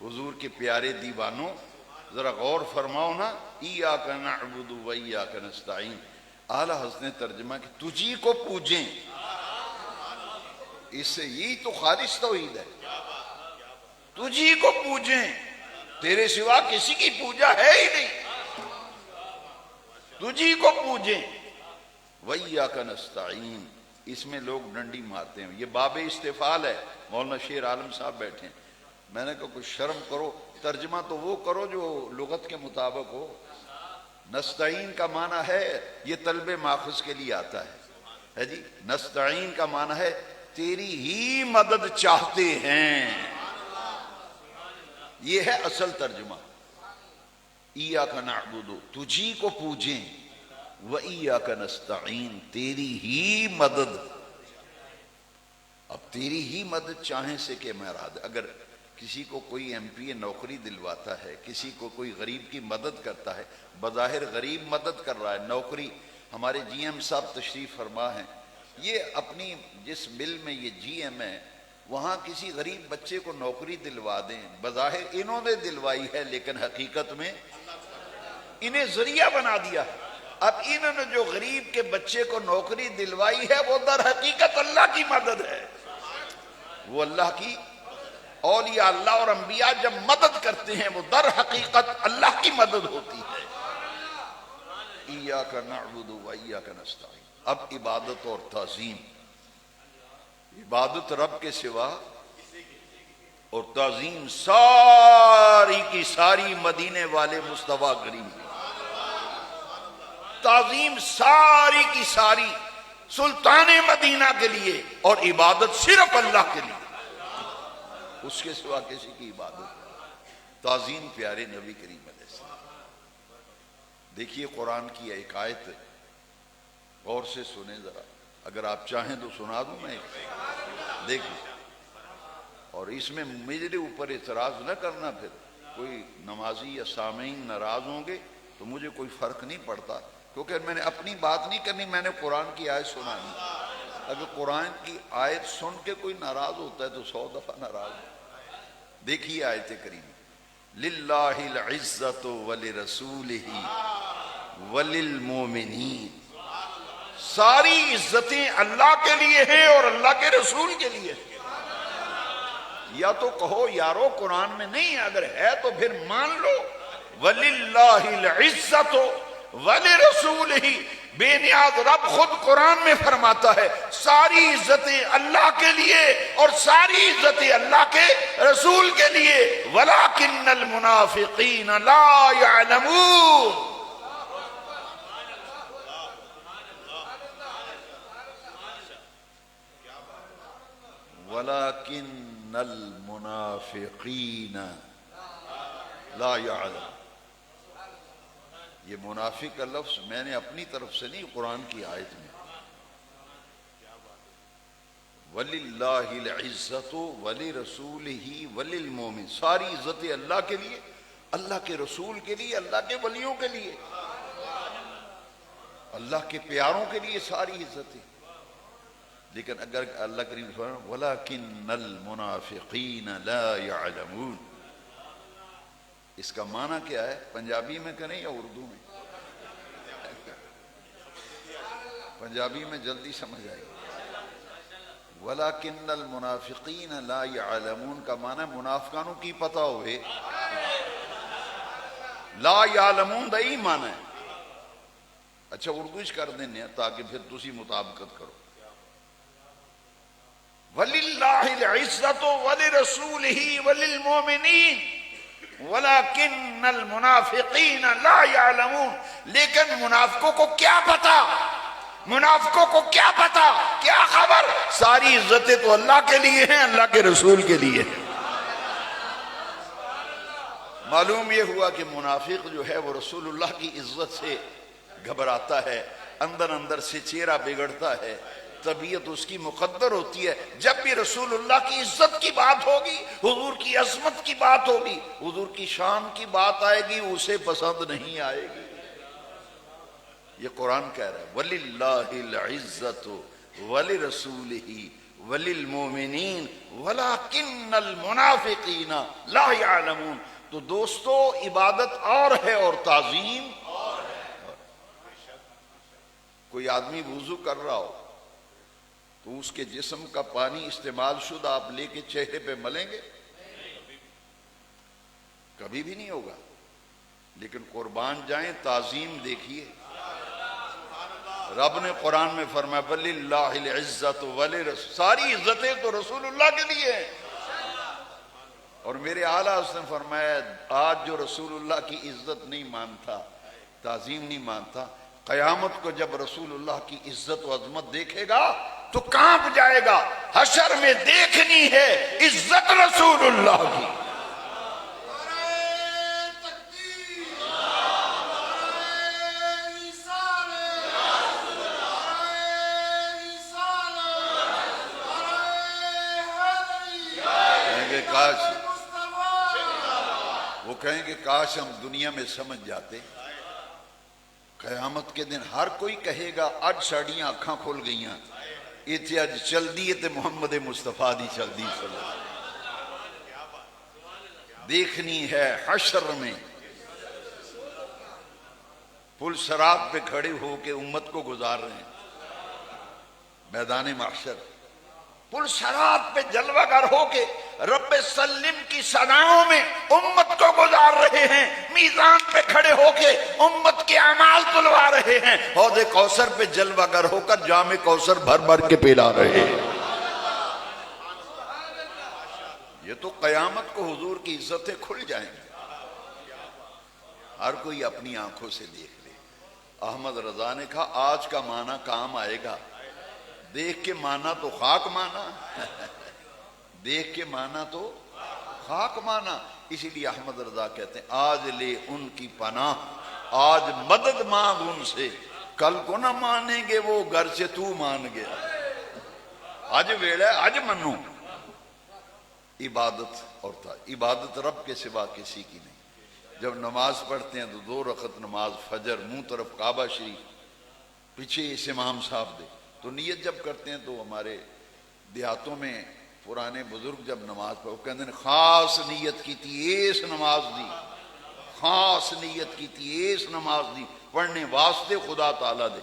حضور کے پیارے دیوانوں، ذرا غور فرماؤ نا. ایاک نعبد و ایاک نستعین. اعلیٰ حضرت نے ترجمہ کہ تجھی کو پوجیں. اس سے یہی تو خالص توحید ہے. تجھی کو پوجیں، تیرے سوا کسی کی پوجا ہے ہی نہیں. تجھی کو پوجیں. وَإِيَّاكَ نَسْتَعِينُ. اس میں لوگ ڈنڈی مارتے ہیں. یہ باب استفعال ہے. مولانا شیر عالم صاحب بیٹھے ہیں. میں نے کہا کچھ شرم کرو، ترجمہ تو وہ کرو جو لغت کے مطابق ہو. نستعین کا معنی ہے، یہ طلب ماخذ کے لیے آتا ہے جی. نستعین کا معنی ہے تیری ہی مدد چاہتے ہیں. یہ ہے اصل ترجمہ. ایاک نعبد، تجھی کو پوجیں، وَإِيَّاكَ نَسْتَعِينُ، تیری ہی مدد. اب تیری ہی مدد چاہیں سے کہ مراد، اگر کسی کو کوئی ایم پی نوکری دلواتا ہے، کسی کو کوئی غریب کی مدد کرتا ہے، بظاہر غریب مدد کر رہا ہے. نوکری ہمارے جی ایم صاحب تشریف فرما ہیں، یہ اپنی جس مل میں یہ جی ایم ہے وہاں کسی غریب بچے کو نوکری دلوا دیں. بظاہر انہوں نے دلوائی ہے، لیکن حقیقت میں انہیں ذریعہ بنا دیا. اب انہوں نے جو غریب کے بچے کو نوکری دلوائی ہے وہ در حقیقت اللہ کی مدد ہے. وہ اللہ کی، اولیاء اللہ اور انبیاء جب مدد کرتے ہیں وہ در حقیقت اللہ کی مدد ہوتی ہے. ایاک نعبد و ایاک نستعین. اب عبادت اور تعظیم، عبادت رب کے سوا اور تعظیم ساری کی ساری مدینے والے مصطفیٰ کریم کی. تعظیم ساری کی ساری سلطان مدینہ کے لیے اور عبادت صرف اللہ کے لیے، اس کے سوا کسی کی عبادت. تعظیم پیارے نبی کریم علیہ السلام. دیکھیے قرآن کی ایک آیت، غور سے سنیں ذرا، اگر آپ چاہیں تو سنا دوں میں. دیکھیں، اور اس میں میرے اوپر اعتراض نہ کرنا. پھر کوئی نمازی یا سامعین ناراض ہوں گے تو مجھے کوئی فرق نہیں پڑتا، کیونکہ میں نے اپنی بات نہیں کرنی، میں نے قرآن کی آیت سنانی. اگر قرآن کی آیت سن کے کوئی ناراض ہوتا ہے تو 100 دفعہ ناراض ہو. دیکھیے آیت کریمہ، للہ العزت ولرسولہ وللمومنین. ساری عزتیں اللہ کے لیے ہیں اور اللہ کے رسول کے لیے. یا تو کہو یارو قرآن میں نہیں، اگر ہے تو پھر مان لو. وَلِلَّهِ الْعِزَّةُ وَلِرَسُولِهِ. بے نیاز رب خود قرآن میں فرماتا ہے ساری عزتیں اللہ کے لیے اور ساری عزتیں اللہ کے رسول کے لیے. وَلَكِنَّ الْمُنَافِقِينَ لَا يَعْلَمُونَ. وَلَكِنَّ الْمُنَافِقِينَ لَا يَعْلَمُونَ. یہ منافق کا لفظ میں نے اپنی طرف سے نہیں، قرآن کی آیت میں. وَلِلَّهِ الْعِزَّةُ وَلِرَسُولِهِ وَلِلْمُؤْمِنِينَ. ساری عزتیں اللہ کے لیے، اللہ کے رسول کے لیے، اللہ کے ولیوں کے لیے، اللہ کے پیاروں کے لیے ساری عزتیں. لیکن اگر اللہ کریم فرمائے وَلَكِنَّ الْمُنَافِقِينَ لَا يَعْلَمُونَ، اس کا معنی کیا ہے؟ پنجابی میں کریں یا اردو میں؟ پنجابی میں جلدی سمجھ آئے گا. وَلَكِنَّ الْمُنَافِقِينَ لَا يَعْلَمُونَ کا معنی منافقانوں کی پتہ ہوئے. لا یعلمون دا ہی معنی ہے. اچھا اردوش کر دینے تاکہ پھر تسی مطابقت کرو. وَلِلَّهِ الْعِزَّةُ وَلِرَسُولِهِ وَلِلْمُؤْمِنِينَ وَلَكِنَّ الْمُنَافِقِينَ لَا يَعْلَمُونَ. لیکن منافقوں کو کیا پتا، منافقوں کو کیا پتا، کیا خبر. ساری عزتیں تو اللہ کے لیے ہیں، اللہ کے رسول کے لیے ہیں. معلوم یہ ہوا کہ منافق جو ہے وہ رسول اللہ کی عزت سے گھبراتا ہے، اندر اندر سے چہرہ بگڑتا ہے، طبیعت اس کی مقدر ہوتی ہے. جب بھی رسول اللہ کی عزت کی بات ہوگی، حضور کی عظمت کی بات ہوگی، حضور کی شان کی بات آئے گی، اسے پسند نہیں آئے گی. یہ قرآن کہہ رہا ہے وَلِلَّهِ الْعِزَّةُ وَلِرَسُولِهِ وَلِلْمُؤْمِنِينَ وَلَكِنَّ الْمُنَافِقِينَ لَا يَعْلَمُونَ. تو دوستو عبادت اور ہے اور تعظیم اور ہے. کوئی آدمی وضو کر رہا ہو تو اس کے جسم کا پانی استعمال شدہ آپ لے کے چہرے پہ ملیں گے؟ کبھی بھی نہیں ہوگا. لیکن قربان جائیں تعظیم دیکھیے. رب نے قرآن میں فرمایا وَلِلَّهِ الْعِزَّةُ وَلِرَسُولِهِ. ساری عزتیں تو رسول اللہ کے لیے ہیں. اور میرے اعلیٰ اس نے فرمایا آج جو رسول اللہ کی عزت نہیں مانتا، تعظیم نہیں مانتا، قیامت کو جب رسول اللہ کی عزت و عظمت دیکھے گا تو کانپ جائے گا. حشر میں دیکھنی ہے عزت رسول اللہ کی. وہ کہیں گے کاش ہم دنیا میں سمجھ جاتے. قیامت کے دن ہر کوئی کہے گا اج ساڑیاں آنکھاں کھول گئیاں، ایتھے اج چل دی تے محمد مصطفیٰ دی چل دی صلی اللہ. دیکھنی ہے حشر میں پل صراط پہ کھڑے ہو کے امت کو گزار رہے ہیں. میدان محشر پل صراط پہ جلوہ گر ہو کے رب سلم کی ثناؤں میں امت کو گزار رہے ہیں. میزان پہ کھڑے ہو کے امت کے اعمال تلوا رہے ہیں. حوض کوثر پہ جلوہ گر ہو کر جام کوثر بھر بھر کے پلا رہے ہیں. یہ تو قیامت کو حضور کی عزتیں کھل جائیں گی. ہر کوئی اپنی آنکھوں سے دیکھ لے. احمد رضا نے کہا آج کا معنی کام آئے گا. دیکھ کے مانا تو خاک مانا دیکھ کے مانا تو خاک مانا. اسی لیے احمد رضا کہتے ہیں آج لے ان کی پناہ، آج مدد مانگ ان سے، کل کو نہ مانیں گے وہ گھر سے تو مان گیا. آج ویڑا ہے آج منو. عبادت اور عبادت رب کے سوا کسی کی نہیں. جب نماز پڑھتے ہیں تو 2 رکعت نماز فجر، منہ طرف کعبہ شریف، پیچھے اس امام صاحب دے. تو نیت جب کرتے ہیں تو ہمارے دیہاتوں میں پرانے بزرگ جب نماز پڑھو کہتے ہیں خاص نیت کی تھی ایس نماز دی، خاص نیت کی تھی ایس نماز دی پڑھنے واسطے خدا تعالیٰ دے.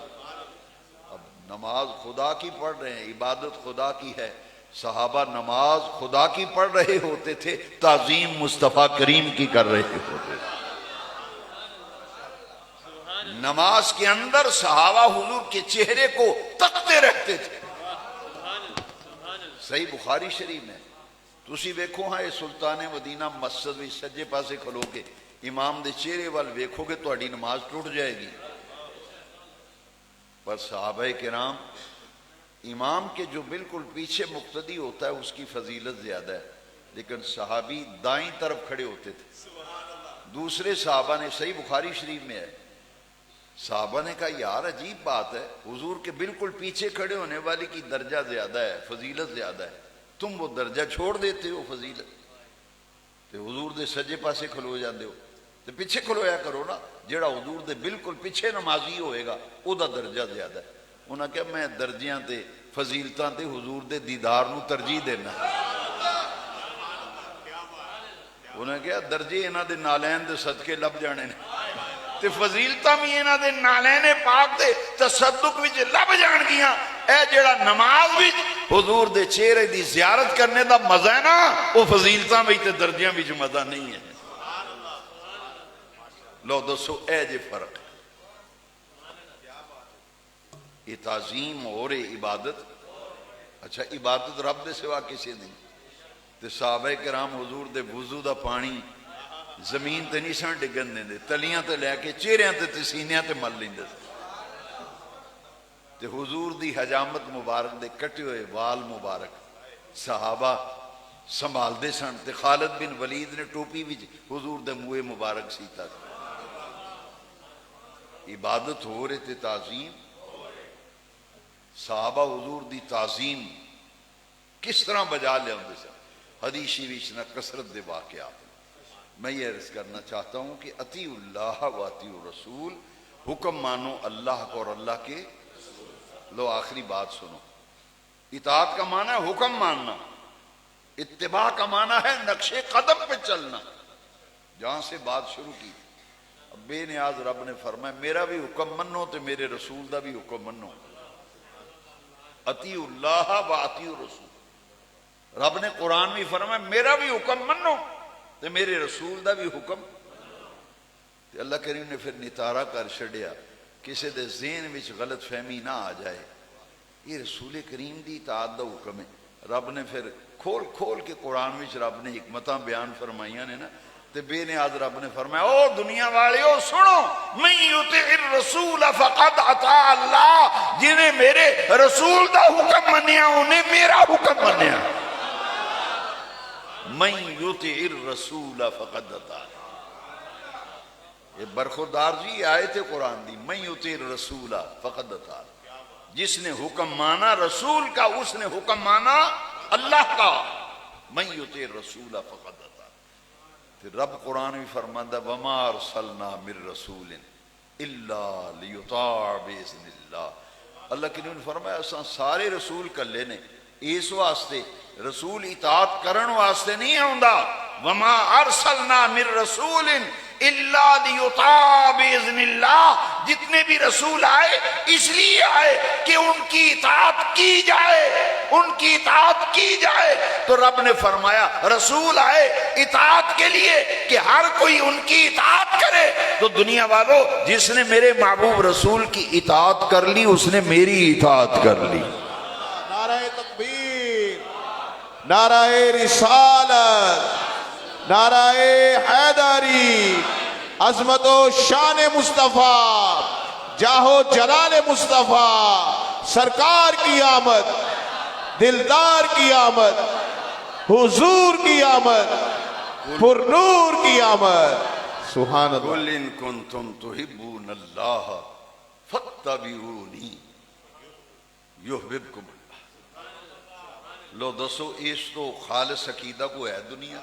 اب نماز خدا کی پڑھ رہے ہیں، عبادت خدا کی ہے. صحابہ نماز خدا کی پڑھ رہے ہوتے تھے، تعظیم مصطفیٰ کریم کی کر رہے ہوتے تھے. نماز کے اندر صحابہ حضور کے چہرے کو تکتے رہتے تھے. صحیح بخاری شریف میں تسی ویکھو ہاں یہ سلطان مدینہ مسجد بھی سجے پاسے کھلو کے امام دے چہرے وال ویکھو گے تہاڈی نماز ٹوٹ جائے گی. پر صحابہ کرام امام کے جو بالکل پیچھے مقتدی ہوتا ہے اس کی فضیلت زیادہ ہے. لیکن صحابی دائیں طرف کھڑے ہوتے تھے. دوسرے صحابہ نے صحیح بخاری شریف میں ہے، صحابہ نے کہا یار عجیب بات ہے، حضور کے بالکل پیچھے کھڑے ہونے والی کی درجہ زیادہ ہے، فضیلت زیادہ ہے، تم وہ درجہ چھوڑ دیتے ہو فضیلت تے حضور دے سجے پاسے کھلو جاندے ہو. تے پیچھے کھلویا کرو نا، جیڑا حضور دے بالکل پیچھے نمازی ہوئے گا او دا درجہ زیادہ ہے. انہاں کہا میں درجیاں تے فضیلتاں تے حضور دے دیدار نو ترجیح دینا. انہاں کہا درجے انہاں دے نالین دے صدقے لب جانے نے تے فضیلتاں بھی انہاں دے نالین پاک دے تصدق وچ لب جان گیاں۔ اے جڑا نماز وچ حضور دے چہرے دی زیارت کرنے دا مزہ ہے نا، وہ فضیلتاں وچ تے درجیاں وچ مزہ نہیں ہے۔ لو دسو اے جے فرق ہے۔ یہ تعظیم اور عبادت، اچھا عبادت رب دے سوا کسی نہیں۔ تے صحابہ کرام حضور دے وضو دا پانی زمین تے نہیں سن ڈگن دے، تلیاں تے لے کے چہریاں تے سینیاں تے مل لیندے تے حضور دی حجامت مبارک دے کٹے ہوئے وال مبارک صحابہ سنبھال دے سن تے خالد بن ولید نے ٹوپی وچ حضور دے منہ مبارک سیتا۔ عبادت ہو رہے تے تعظیم، صحابہ حضور دی تعظیم کس طرح بجا لے ہوندے سن۔ حدیثی وچ نہ کثرت دے واقعات۔ میں یہ عرض کرنا چاہتا ہوں کہ اطیع اللہ و اطیع الرسول، حکم مانو اللہ کو اور اللہ کے۔ لو آخری بات سنو، اطاعت کا معنی ہے حکم ماننا، اتباع کا معنی ہے نقش قدم پہ چلنا۔ جہاں سے بات شروع کی بے نیاز رب نے فرمایا میرا بھی حکم منو تو میرے رسول دا بھی حکم منو۔ اطیع اللہ و اطیع الرسول، رب نے قرآن بھی فرمایا میرا بھی حکم منو تو میرے رسول دا بھی حکم۔ تو اللہ کریم نے پھر نتارا کر چھڑیا کسی دے ذہن وچ غلط فہمی نہ آ جائے، یہ رسول کریم دی اطاعت دا حکم ہے۔ رب نے پھر کھول کھول کے قرآن وچ رب نے حکمتاں بیان فرمائیاں نے نا، تے بے نیاز رب نے فرمایا او دنیا والیو سنو، من یطع الرسول فقد اطاع اللہ، جنہیں میرے رسول دا حکم منیا انہیں میرا حکم منیا۔ من یطع الرسول فقد اطاع اللہ، یہ برخوردار جی آیت قرآن دی، من یطع الرسول فقد اطاع اللہ، جس نے حکم مانا رسول کا اس نے حکم مانا اللہ کا۔ من یطع الرسول فقد اطاع، پھر رب قرآن بھی فرماتا وما ارسلنا من رسول الا لیطاع باذن اللہ۔ اللہ کے نے فرمایا اساں سارے رسول کلے نے، اس واسطے رسول اطاعت کرن واسطے نہیں ہوندا، وما ارسلنا من رسول الا لیطاع باذن اللہ، جتنے بھی رسول آئے اس لیے آئے کہ ان کی اطاعت کی جائے، ان کی اطاعت کی جائے۔ تو رب نے فرمایا رسول آئے اطاعت کے لیے کہ ہر کوئی ان کی اطاعت کرے۔ تو دنیا والو جس نے میرے محبوب رسول کی اطاعت کر لی اس نے میری اطاعت کر لی۔ نعرہ تکبیر، نعرہ رسالت، نعرہ حیدری، عظمت و شان مصطفیٰ، جاہ و جلال مصطفیٰ، سرکار کی آمد، دلدار کی آمد، حضور کی آمد، پر نور کی آمد۔ سبحان اللہ۔ قل ان کنتم تحبون اللہ فاتبعونی یحببکم اللہ۔ لو دسو اس تو خالص عقیدہ کو ہے دنیا،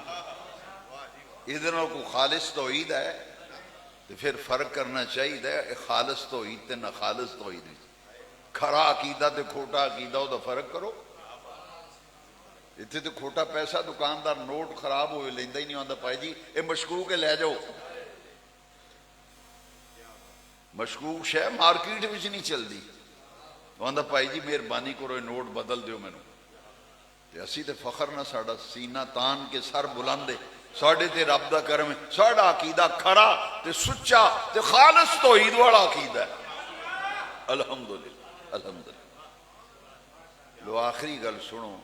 ادھر کو خالص توحید ہے تو پھر فرق کرنا چاہیے خالص توحید تے نہ خالص توحید، کھرا عقیدہ تے کھوٹا عقیدہ ہو تو فرق کرو۔ اتنے تو کھوٹا پیسہ دکاندار نوٹ خراب ہوئے لیندہ ہی نہیں آتا پائی جی اے مشکوک ہے لے جاؤ، مشکوک شے مارکیٹ وچ نہیں چل دی، آندا پائی جی مہربانی کرو نوٹ بدل دیو مینوں۔ تے اسی تے فخر نہ ساڈا سینہ تان کے سر بلندے، ساڈے تے رب دا کرم ہے، ساڈا عقیدہ کھرا تے سچا تے خالص توحید والا عقیدہ ہے۔ الحمدللہ الحمدللہ۔ لو آخری گل سنو،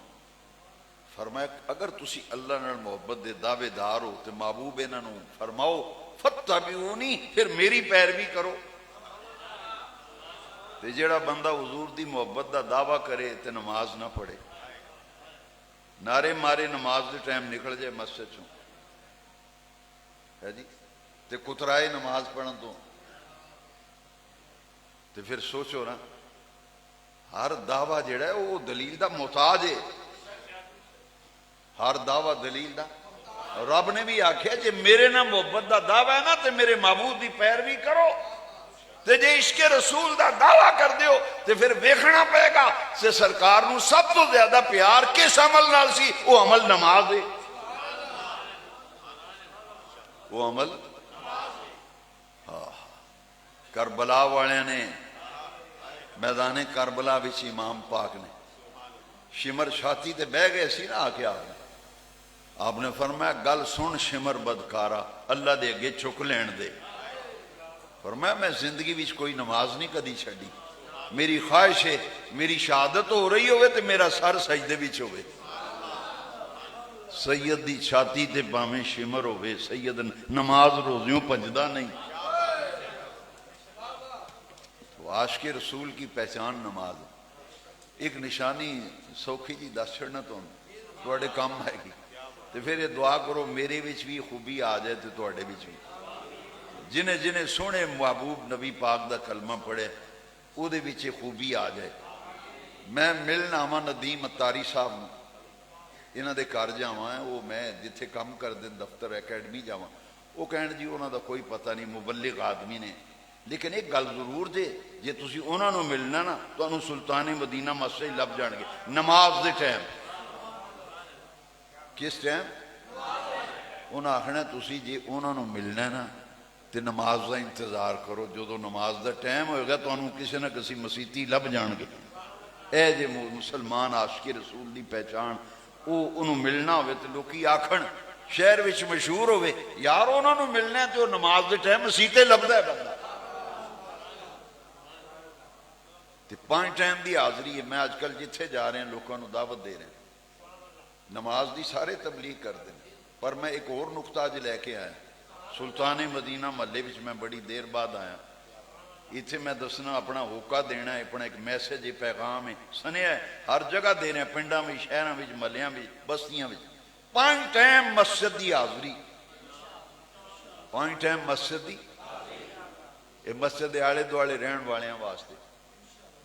فرمایا اگر تسی اللہ نال محبت دے دعوے دار ہو تے محبوب انہاں نوں فرماؤ فتبعونی، پھر میری پیروی کرو۔ تے جیڑا بندہ حضور دی محبت دا دعویٰ کرے تے نماز نہ پڑھے، نعرے مارے نماز دے ٹائم نکل جائے مسجد چوں ہے جی تے کترائے نماز پڑھن تو، تے پھر سوچو نا ہر دعویٰ جڑا ہے وہ دلیل دا محتاج ہے، ہر دعویٰ دلیل دا۔ رب نے بھی آکھیا جے میرے نہ محبت دا دعویٰ ہے نا تے میرے معبود دی پیروی کرو، تے جے عشق رسول دا دعویٰ کر دیو تے پھر ویکھنا پئے گا سے سرکار نو سب تو زیادہ پیار کس عمل نال سی، وہ عمل نماز ہے، وہ عمل۔ کربلا والے نے میدان کربلا وچ امام پاک نے شمر چھاتی تے بہ گئے سی نا آ کے آپ نے فرمایا گل سن شمر بدکارا اللہ دے اگے چک لین دے. فرمایا میں زندگی وچ کوئی نماز نہیں کدی چھڈی, میری خواہش ہے میری شہادت ہو رہی ہوئے تے میرا سر سجدے وچ ہوئے. سید دی چھاتی تے باویں شمر ہوئے, سید نماز روزیوں پجدا نہیں. تو عاشق رسول کی پہچان نماز. ایک نشانی سوکھی جی دس چھڑنا تواڈے کام آئے گی, تو پھر یہ دعا کرو میرے وچ بھی خوبی آ جائے تو تواڈے وچ بھی. جنہیں جنہیں سونے محبوب نبی پاک دا کلمہ پڑھے او دے وچ خوبی آ جائے. میں ملن آواں ندیم اتاری صاحب نوں, انہاں دے گھر جاواں, وہ میں جتھے کام کردے دفتر اکیڈمی جاواں, وہ کہن جی انہاں دا کوئی پتہ نہیں, مبلغ آدمی نے, لیکن ایک گل ضرور جے جے تسی انہاں نوں ملنا نا تانوں سلطان مدینہ مسجد لب جان گے نماز دے ٹائم. کس ٹائم؟ انہاں آخنا تسی جے انہاں نوں ملنا نا تے نماز دا انتظار کرو, جدو نماز دا ٹائم ہوئے گا تانوں کسی نہ کسی مسیتی لب جان گے. اے جے مسلمان عاشق رسول دی پہچان, او انہوں ملنا ہوئے تے لوکی آکھن شہر وچ مشہور ہوئے یار انہوں نوں ملنا ہے تے وہ نماز دے ٹائم مسیتے لبدا ہے بندہ. تے 5 ٹائم دی حاضری ہے. میں آج کل جتھے جا رہے ہیں لوگوں نوں دعوت دے رہے ہیں, نماز دی سارے تبلیغ کر دیں, پر میں ایک اور نقطہ اج لے کے آیا. سلطان مدینہ محلے وچ میں بڑی دیر بعد آیا. اتھے میں دسنا اپنا ہوکا دینا ہے, اپنا ایک میسج ہے, پیغام ہے, سنیا ہے, ہر جگہ دے رہے ہیں, پنڈاں وچ, شہراں وچ, محلیاں وچ, بستیاں وچ. 5 ٹائم مسجد دی حاضری, 5 ٹائم مسجد دی. یہ مسجد دے آلے دوالے رہن والیاں واسطے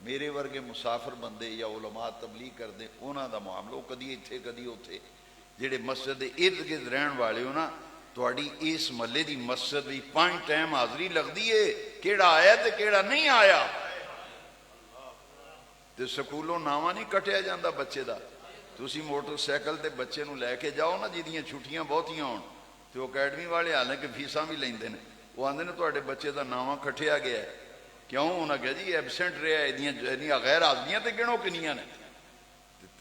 میرے ورگے مسافر بندے یا علماء تبلیغ کر دیں انہاں دا معاملہ کدی اتھے کدی اتھے. جڑے مسجد دے ارد گرد رہن والے ہو نا, تواڈی اس محلے دی مسجد دی 5 ٹائم حاضری لگدی ہے, کیڑا آیا تے کیڑا نہیں آیا. تے سکولوں ناواں نہیں کٹیا جاندا بچے دا. تسی موٹر سائیکل تے بچے نوں لے کے جاؤ نا جدیاں چھٹیاں بہتیاں ہون, تے وہ اکیڈمی والے حالانکہ فیساں بھی لیندے نے, وہ آندے نے تواڈے بچے دا ناواں کٹیا گیا ہے. کیوں؟ انہاں کہا جی ایبسینٹ رہا ہے, ایدیاں غیر حاضریاں تے گنو کنیاں نے.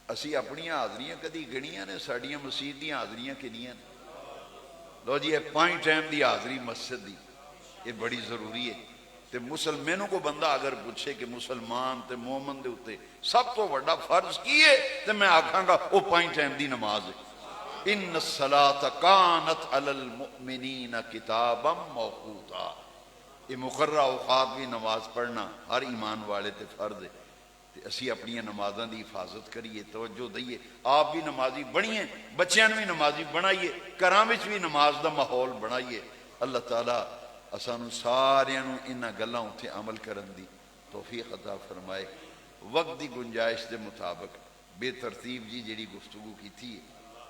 اسی اپنی حاضریاں کدی گنیاں نے, ساڈیاں مسجد دیاں حاضریاں کنیاں نے. لو جی 5 ٹائم دی حاضری مسجد دی یہ بڑی ضروری ہے. تے مسلمانوں کو بندہ اگر پوچھے کہ مسلمان تے مومن دے اتے سب تو بڑا فرض کی ہے, تے میں آکھاں گا وہ 5 ٹائم دی نماز ہے. ان الصلاۃ کانت علی المؤمنین کتابا موقوتا. یہ مقررہ اوقات بھی نماز پڑھنا ہر ایمان والے تے فرض ہے. تے اسی اپنی نمازاں دی حفاظت کریے, توجہ دئیے. آپ بھی نمازی بنیے, بچیاں بھی نمازی بنائیے, گھراں وچ بھی نماز دا ماحول بنائیے. اللہ تعالیٰ اسانو ساریاں نوں انہاں گلاں اُتے عمل کرن دی توفیق عطا فرمائے. وقت دی گنجائش دے مطابق بے ترتیب جی جڑی گفتگو کیتی ہے,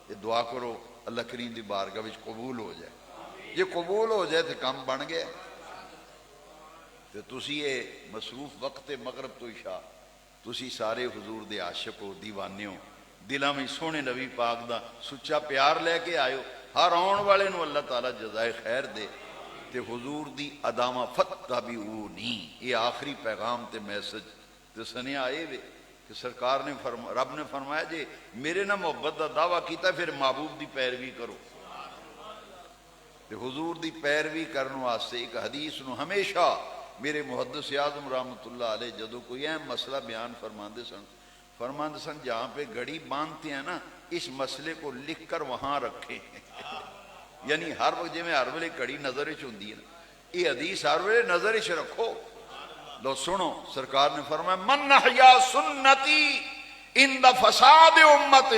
یہ دعا کرو اللہ کریم دی بارگاہ وچ قبول ہو جائے. یہ قبول ہو جائے تو کام بن گیا. تو تسی یہ مصروف وقت مغرب تو عشاء تسی سارے حضور دے عاشق ہو, دیوانے ہو, دلاں میں سونے نبی پاک دا سچا پیار لے کے آئے ہو. ہر آن والے نو اللہ تعالیٰ جزائے خیر دے. تے حضور دی ادامہ فتبعونی, یہ آخری پیغام تے میسج تے سنیا آئے وے کہ سرکار نے رب نے فرمایا جے میرے نہ محبت دا دعویٰ کیتا پھر محبوب دی پیروی کرو. تے حضور دی پیروی کرنے واسطے ایک حدیث نو ہمیشہ میرے محدث اعظم رحمۃ اللہ علیہ جدو کوئی اہم مسئلہ بیان فرماندے سن جہاں پہ گھڑی باندھتے ہیں نا اس مسئلے کو لکھ کر وہاں رکھیں. یعنی ہر وقت جی میں ہر ویلے گھڑی نظر وچ ہوندی ہے نا, یہ حدیث ہر ویلے نظر وچ رکھو. لو سنو, سرکار نے فرمایا من احیا سنتی عند فساد امت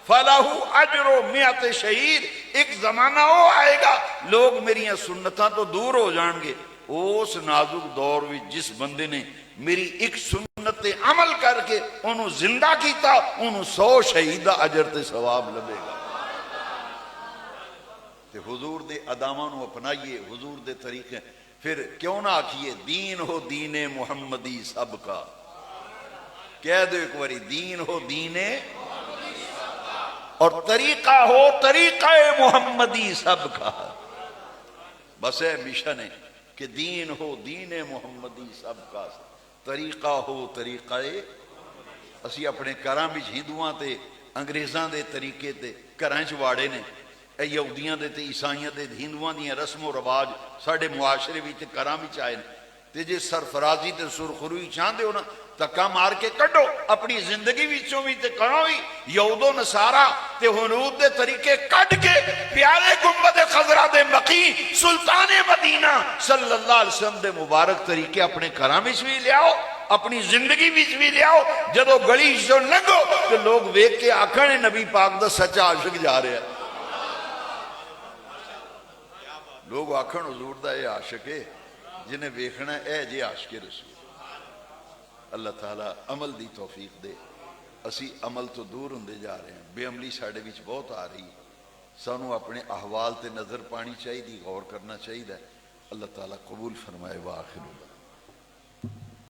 فلہ اجر 100 شہید. ایک زمانہ وہ آئے گا لوگ میری سنتاں تو دور ہو جان گے, اس نازک دور میں جس بندے نے میری ایک سنت عمل کر کے انہوں زندہ کیتا انہوں 100 شہیدہ اجر تے ثواب لبے گا. تے حضور دے ادامہ نو اپنائیے, حضور دے طریقے. پھر کیوں نہ آکھیے دین ہو دین محمدی سب کا, کہہ دو ایک باری دین ہو دین اور طریقہ ہو طریقہ محمدی سب کا. بس ہے مشن ہے کہ دین ہو دین محمدی سب کا طریقہ ہو طریقہ اسی اپنے گھراں وچ ہندوؤں تے انگریزاں دے طریقے تے گھراں چ واڑے نے اے یہودیاں دے تے عیسائیاں دے ہندوؤں دیاں رسم و رواج ساڈے معاشرے وچ گھراں وچ آئے نے تے جے سرفرازی تے سرخروئی چاہندے ہو نا تکا مار کے کڈو اپنی زندگی وچوں وی تے کرو وی یہود و نصارا تے ہنود دے طریقے کڈ کے پیارے گنبد خضرا دے مقی سلطان مدینہ صلی اللہ علیہ وسلم دے مبارک طریقے اپنے گھراں وچ وی لیاؤ اپنی زندگی وچ بھی لیاؤ جدو گلی جو لنگو تو لوگ ویکھ کے آکھنے نبی پاک دا سچا عاشق جا رہا ہے لوگ آکھن حضور دا اے عاشق ہے جنہیں ویکھنا اے جے عاشق رسول اللہ تعالیٰ عمل دی توفیق دے اسی عمل تو دور ہوندے جا رہے ہیں بے عملی ساڈے وچ بہت آ رہی سانو اپنے احوال تے نظر پانی چاہیے غور کرنا چاہیے اللہ تعالیٰ قبول فرمائے وآخر